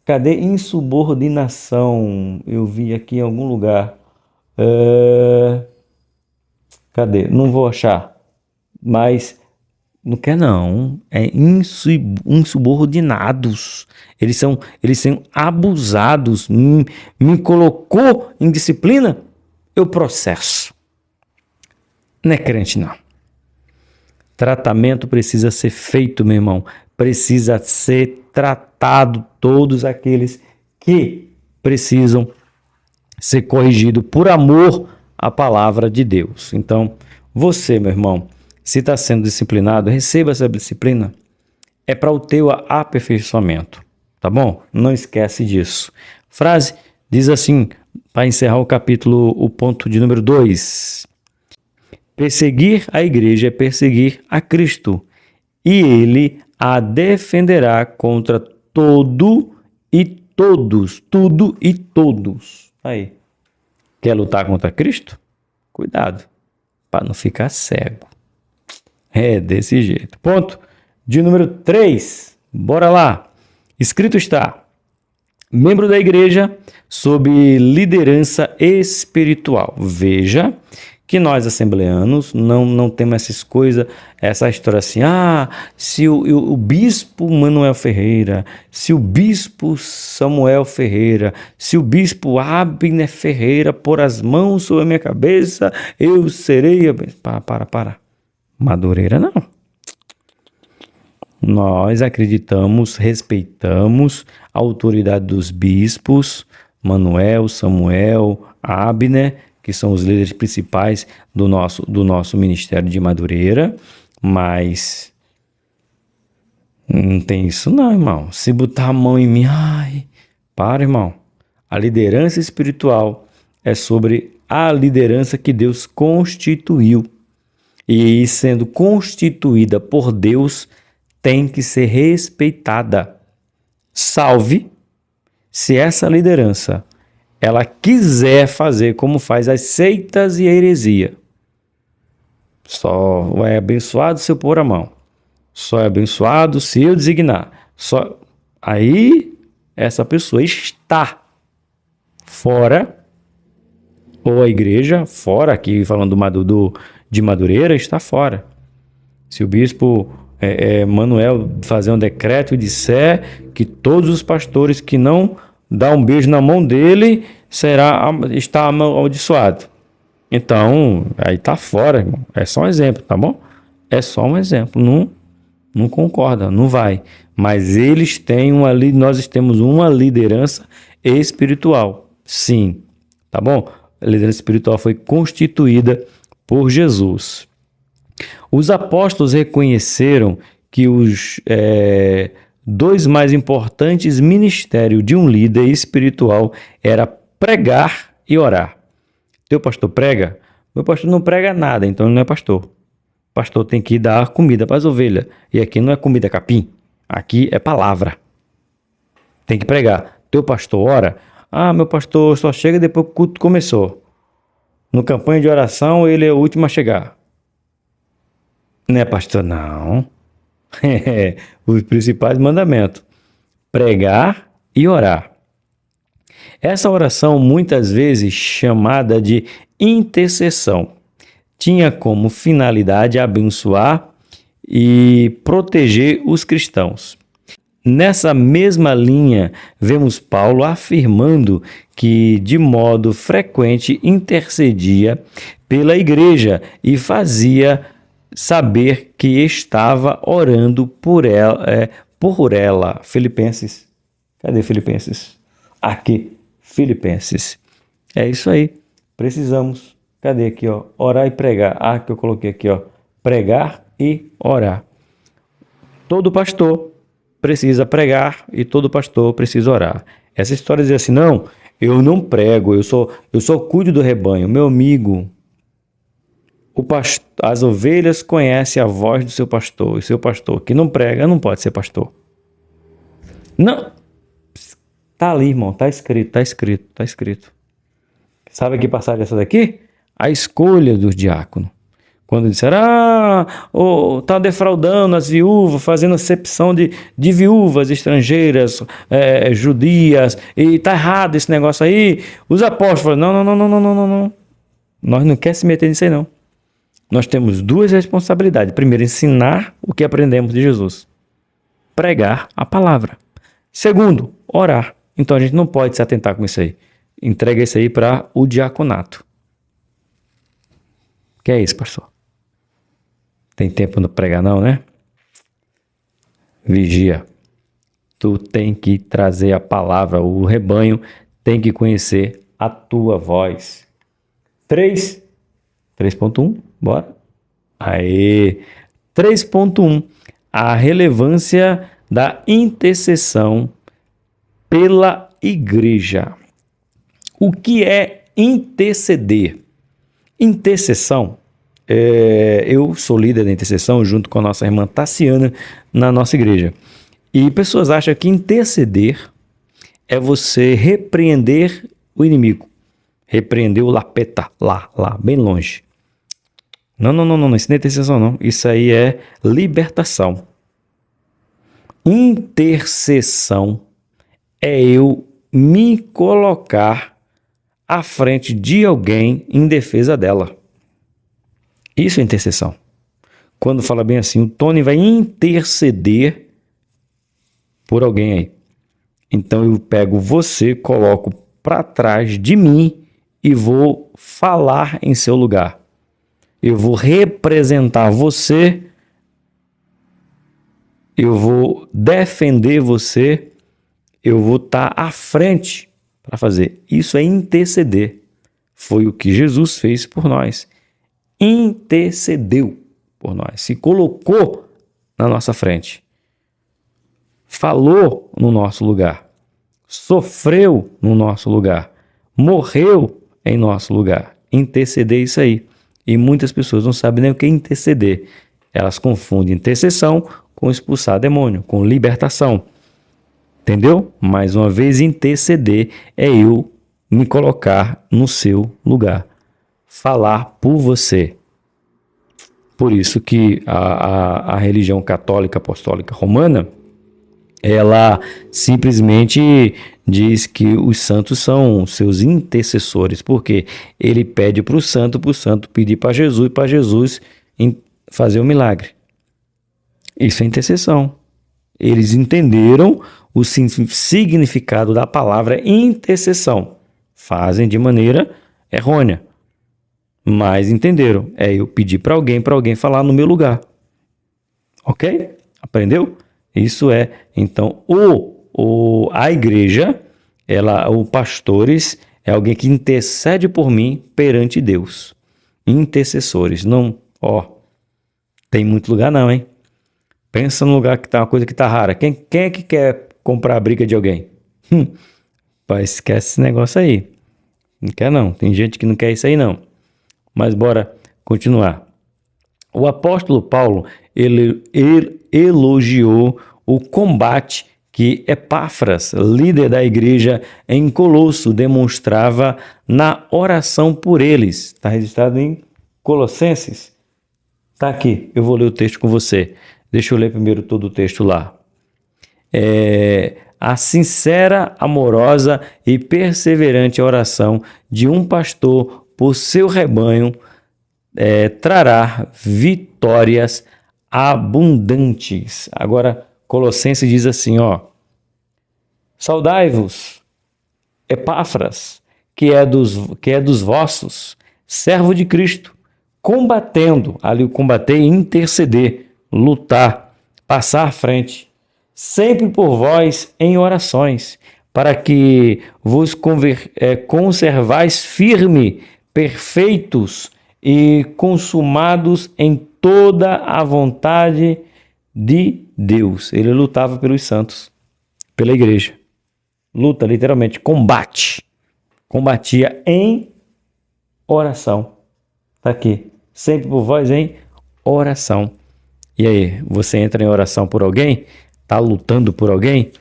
Cadê insubordinação? Eu vi aqui em algum lugar. Cadê? Não vou achar. Mas não quer não. É insubordinados. Eles são abusados. Me colocou em disciplina, eu processo. Não é crente não. Tratamento precisa ser feito, meu irmão. Precisa ser tratado todos aqueles que precisam ser corrigidos por amor à palavra de Deus. Então, você, meu irmão, se está sendo disciplinado, receba essa disciplina. É para o teu aperfeiçoamento, tá bom? Não esquece disso. Frase diz assim, para encerrar o capítulo, o ponto de número 2. Perseguir a igreja é perseguir a Cristo, e ele a defenderá contra tudo e todos. Aí, quer lutar contra Cristo? Cuidado, para não ficar cego. É desse jeito. Ponto de número 3. Bora lá. Escrito está: membro da igreja sob liderança espiritual. Veja que nós, assembleanos, não temos essas coisas, essa história assim, se o bispo Manuel Ferreira, se o bispo Samuel Ferreira, se o bispo Abner Ferreira pôr as mãos sobre a minha cabeça, eu serei... Para. Madureira não. Nós acreditamos, respeitamos a autoridade dos bispos, Manuel, Samuel, Abner, que são os líderes principais do nosso ministério de Madureira, mas não tem isso não, irmão. Se botar a mão em mim, para, irmão. A liderança espiritual é sobre a liderança que Deus constituiu. E sendo constituída por Deus, tem que ser respeitada. Salve se essa liderança ela quiser fazer como faz as seitas e a heresia. Só é abençoado se eu pôr a mão. Só é abençoado se eu designar. Aí essa pessoa está fora Ou a igreja fora, aqui falando de Madureira, está fora. Se o bispo Manuel fazer um decreto e disser que todos os pastores que não dá um beijo na mão dele está amaldiçoado. Então, aí tá fora, irmão. É só um exemplo, tá bom? É só um exemplo. Não concorda, não vai. Mas eles têm nós temos uma liderança espiritual. Sim, tá bom? A liderança espiritual foi constituída por Jesus. Os apóstolos reconheceram que os dois mais importantes ministérios de um líder espiritual era pregar e orar. Teu pastor prega? Meu pastor não prega nada, então ele não é pastor. O pastor tem que dar comida para as ovelhas. E aqui não é comida capim, aqui é palavra. Tem que pregar. Teu pastor ora? Ah, meu pastor só chega depois que o culto começou. No campanha de oração, ele é o último a chegar. Não é pastor? Não. Os principais mandamentos: pregar e orar. Essa oração, muitas vezes chamada de intercessão, tinha como finalidade abençoar e proteger os cristãos. Nessa mesma linha, vemos Paulo afirmando que, de modo frequente, intercedia pela igreja e fazia saber que estava orando por ela. Filipenses. Cadê Filipenses? Aqui, Filipenses. É isso aí. Precisamos. Cadê aqui, ó? Orar e pregar. Ah, que eu coloquei aqui, ó. Pregar e orar. Todo pastor precisa pregar e todo pastor precisa orar. Essa história de dizer assim, não, eu não prego, eu só cuido do rebanho. Meu amigo, as ovelhas conhecem a voz do seu pastor, e seu pastor que não prega não pode ser pastor. Não, tá ali, irmão, tá escrito. Sabe que passagem é essa daqui? A escolha dos diáconos. Quando disseram, tá defraudando as viúvas, fazendo acepção de viúvas estrangeiras, judias, e tá errado esse negócio aí. Os apóstolos falaram, não. Nós não queremos se meter nisso aí, não. Nós temos duas responsabilidades. Primeiro, ensinar o que aprendemos de Jesus. Pregar a palavra. Segundo, orar. Então a gente não pode se atentar com isso aí. Entrega isso aí para o diaconato. Que é isso, pastor? Tem tempo não pregar não, né? Vigia. Tu tem que trazer a palavra. O rebanho tem que conhecer a tua voz. 3.1, bora. Aê! 3.1. A relevância da intercessão pela igreja. O que é interceder? Intercessão. Eu sou líder da intercessão junto com a nossa irmã Tassiana na nossa igreja. E pessoas acham que interceder é você repreender o inimigo. Repreender o lapeta lá, bem longe. Não, isso não é intercessão não. Isso aí é libertação. Intercessão é eu me colocar à frente de alguém em defesa dela. Isso é intercessão. Quando fala bem assim, o Tony vai interceder por alguém aí. Então eu pego você, coloco para trás de mim e vou falar em seu lugar. Eu vou representar você, eu vou defender você, eu vou estar à frente para fazer. Isso é interceder. Foi o que Jesus fez por nós. Intercedeu por nós, se colocou na nossa frente, falou no nosso lugar, sofreu no nosso lugar, morreu em nosso lugar. Interceder é isso aí. E muitas pessoas não sabem nem o que é interceder. Elas confundem intercessão com expulsar demônio, com libertação. Entendeu? Mais uma vez, interceder é eu me colocar no seu lugar. Falar por você. Por isso que a religião católica apostólica romana, ela simplesmente diz que os santos são seus intercessores, porque ele pede para o santo pedir para Jesus fazer o milagre. Isso é intercessão. Eles entenderam o significado da palavra intercessão. Fazem de maneira errônea, mas entenderam. É eu pedir para alguém falar no meu lugar. Ok? Aprendeu? Isso é, então, a igreja, o pastores, é alguém que intercede por mim perante Deus. Intercessores. Não, tem muito lugar não, hein? Pensa num lugar que tá uma coisa que tá rara. Quem é que quer comprar a briga de alguém? Pai, esquece esse negócio aí. Não quer não. Tem gente que não quer isso aí não. Mas bora continuar. O apóstolo Paulo, ele elogiou o combate que Epáfras, líder da igreja em Colosso, demonstrava na oração por eles. Está registrado em Colossenses. Está aqui, eu vou ler o texto com você. Deixa eu ler primeiro todo o texto lá. A sincera, amorosa e perseverante oração de um pastor por seu rebanho trará vitórias abundantes. Agora, Colossenses diz assim, saudai-vos, Epáfras, que é dos vossos, servo de Cristo, combatendo, ali o combater, interceder, lutar, passar à frente, sempre por vós em orações, para que vos conservais firme, perfeitos e consumados em toda a vontade de Deus. Ele lutava pelos santos, pela igreja. Luta, literalmente, combate. Combatia em oração. Está aqui. Sempre por vós em oração. E aí, você entra em oração por alguém? Está lutando por alguém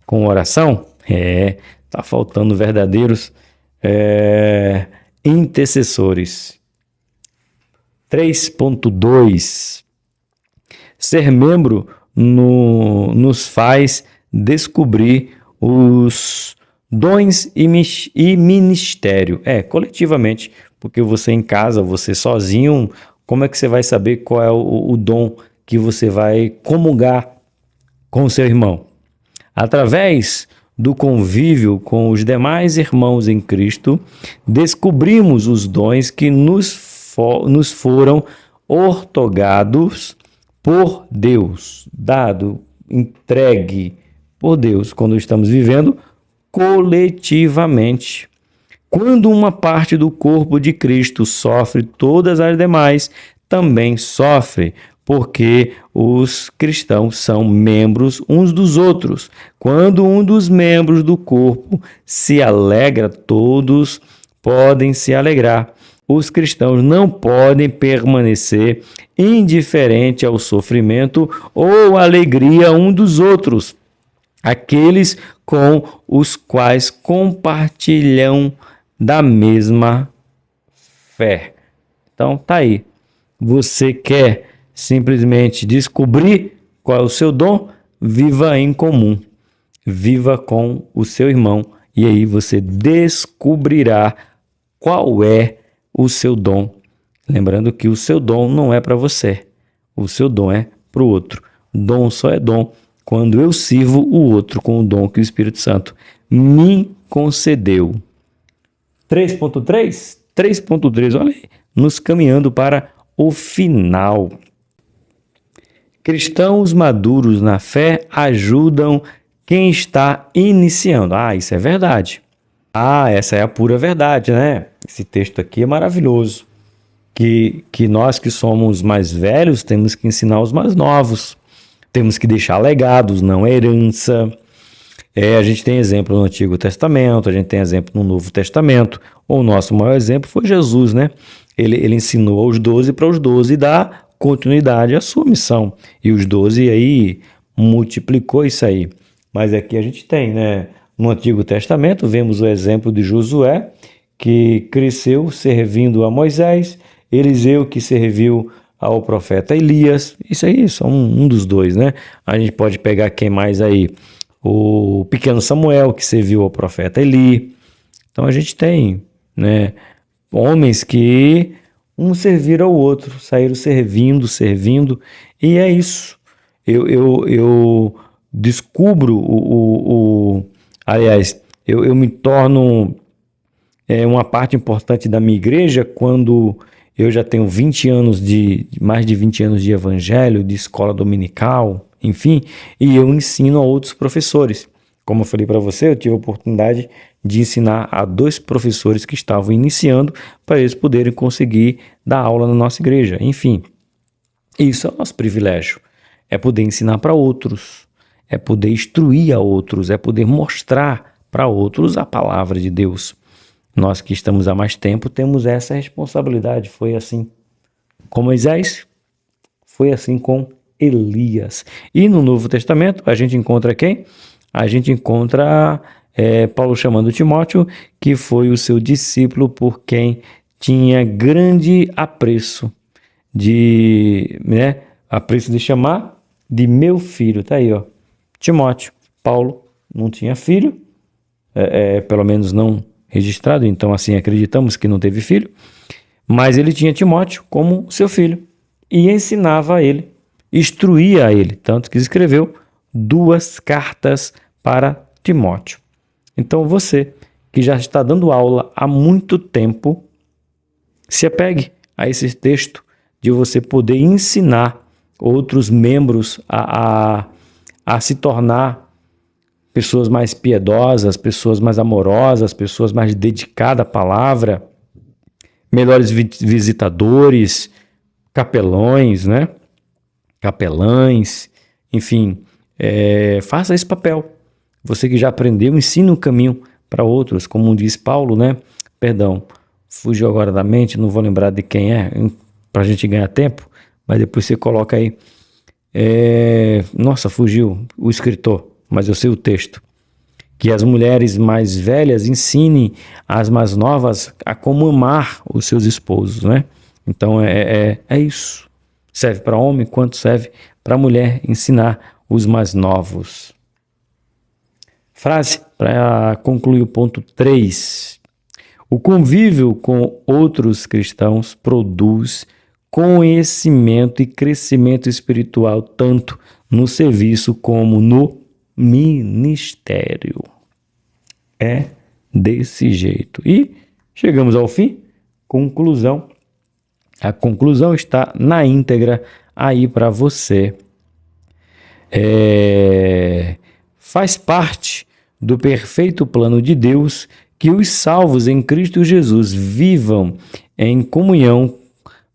com oração? Está faltando verdadeiros intercessores. 3.2 Ser membro nos faz descobrir os dons e ministério. Coletivamente, porque você em casa, você sozinho, como é que você vai saber qual é o dom que você vai comungar com o seu irmão? Através do convívio com os demais irmãos em Cristo, descobrimos os dons que nos foram outorgados por Deus, entregue por Deus, quando estamos vivendo coletivamente. Quando uma parte do corpo de Cristo sofre, todas as demais também sofrem, porque os cristãos são membros uns dos outros. Quando um dos membros do corpo se alegra, todos podem se alegrar. Os cristãos não podem permanecer indiferente ao sofrimento ou à alegria um dos outros, aqueles com os quais compartilham da mesma fé. Então, tá aí. Você quer simplesmente descobrir qual é o seu dom? Viva em comum. Viva com o seu irmão. E aí você descobrirá qual é o seu dom. Lembrando que o seu dom não é para você. O seu dom é para o outro. Dom só é dom quando eu sirvo o outro com o dom que o Espírito Santo me concedeu. 3.3? 3.3, olha aí, nos caminhando para o final. Cristãos maduros na fé ajudam quem está iniciando. Isso é verdade. Essa é a pura verdade, né? Esse texto aqui é maravilhoso. Que nós que somos mais velhos temos que ensinar os mais novos. Temos que deixar legados, não herança. A gente tem exemplo no Antigo Testamento, a gente tem exemplo no Novo Testamento. O nosso maior exemplo foi Jesus, né? Ele ensinou aos 12 para os 12 dar continuidade à sua missão. E os 12 aí multiplicou isso aí. Mas aqui a gente tem, né? No Antigo Testamento, vemos o exemplo de Josué, que cresceu servindo a Moisés, Eliseu, que serviu ao profeta Elias. Isso aí, só um dos dois, né? A gente pode pegar quem mais aí? O pequeno Samuel, que serviu ao profeta Eli. Então a gente tem, né, homens que um serviram ao outro, saíram servindo, e é isso. Eu descubro aliás, eu me torno uma parte importante da minha igreja quando eu já tenho mais de 20 anos de evangelho, de escola dominical, enfim, e eu ensino a outros professores. Como eu falei para você, eu tive a oportunidade de ensinar a 2 professores que estavam iniciando para eles poderem conseguir dar aula na nossa igreja. Enfim, isso é o nosso privilégio. É poder ensinar para outros, é poder instruir a outros, é poder mostrar para outros a palavra de Deus. Nós que estamos há mais tempo temos essa responsabilidade. Foi assim com Moisés, foi assim com Elias. E no Novo Testamento a gente encontra quem? A gente encontra Paulo chamando Timóteo, que foi o seu discípulo por quem tinha grande apreço apreço de chamar de meu filho. Tá aí, ó, Timóteo. Paulo não tinha filho, pelo menos não registrado, então assim acreditamos que não teve filho, mas ele tinha Timóteo como seu filho e ensinava a ele, instruía a ele, tanto que escreveu 2 cartas para Timóteo. Então você que já está dando aula há muito tempo, se apegue a esse texto de você poder ensinar outros membros a se tornar pessoas mais piedosas, pessoas mais amorosas, pessoas mais dedicadas à palavra, melhores visitadores, capelões, né? Capelães, enfim, faça esse papel. Você que já aprendeu, ensine um caminho para outros, como diz Paulo, né? Perdão, fugiu agora da mente, não vou lembrar de quem para a gente ganhar tempo, mas depois você coloca aí. Nossa, fugiu o escritor, mas eu sei o texto. Que as mulheres mais velhas ensinem as mais novas a como amar os seus esposos, né? Então é isso. Serve para homem quanto serve para mulher ensinar os mais novos. Frase para concluir o ponto 3. O convívio com outros cristãos produz conhecimento e crescimento espiritual tanto no serviço como no ministério. É desse jeito. E chegamos ao fim. Conclusão. A conclusão está na íntegra aí para você. Faz parte do perfeito plano de Deus que os salvos em Cristo Jesus vivam em comunhão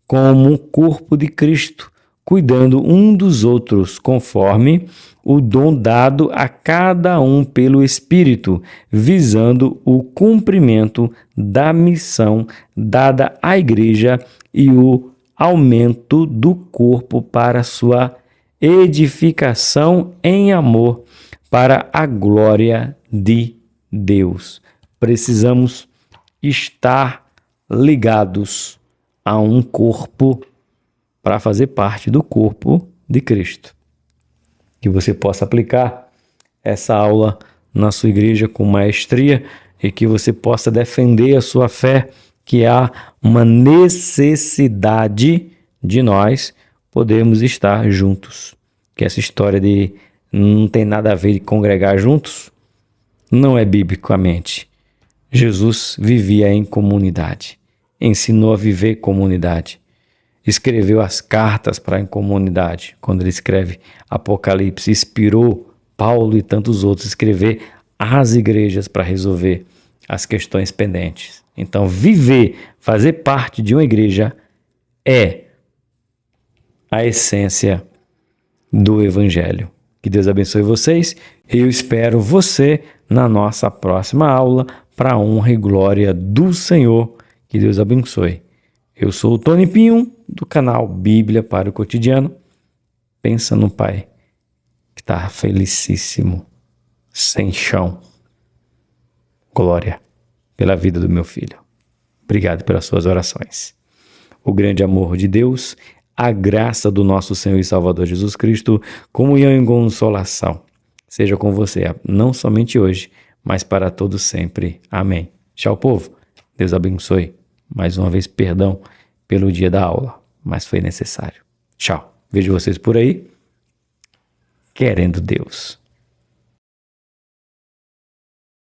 como o corpo de Cristo, cuidando um dos outros, conforme o dom dado a cada um pelo Espírito, visando o cumprimento da missão dada à Igreja e o aumento do corpo para sua edificação em amor, para a glória de Deus. Precisamos estar ligados a um corpo para fazer parte do corpo de Cristo. Que você possa aplicar essa aula na sua igreja com maestria e que você possa defender a sua fé, que há uma necessidade de nós podermos estar juntos. Que essa história de não tem nada a ver de congregar juntos não é biblicamente. Jesus vivia em comunidade, ensinou a viver comunidade. Escreveu as cartas para a comunidade. Quando ele escreve Apocalipse, inspirou Paulo e tantos outros a escrever às igrejas para resolver as questões pendentes. Então, fazer parte de uma igreja é a essência do Evangelho. Que Deus abençoe vocês. Eu espero você na nossa próxima aula para a honra e glória do Senhor. Que Deus abençoe. Eu sou o Tony Pinho, do canal Bíblia para o Cotidiano. Pensa no Pai, que está felicíssimo, sem chão. Glória pela vida do meu filho. Obrigado pelas suas orações. O grande amor de Deus, a graça do nosso Senhor e Salvador Jesus Cristo, comunhão e consolação seja com você, não somente hoje, mas para todos sempre. Amém. Tchau, povo. Deus abençoe. Mais uma vez, perdão pelo dia da aula, mas foi necessário. Tchau. Vejo vocês por aí, querendo Deus.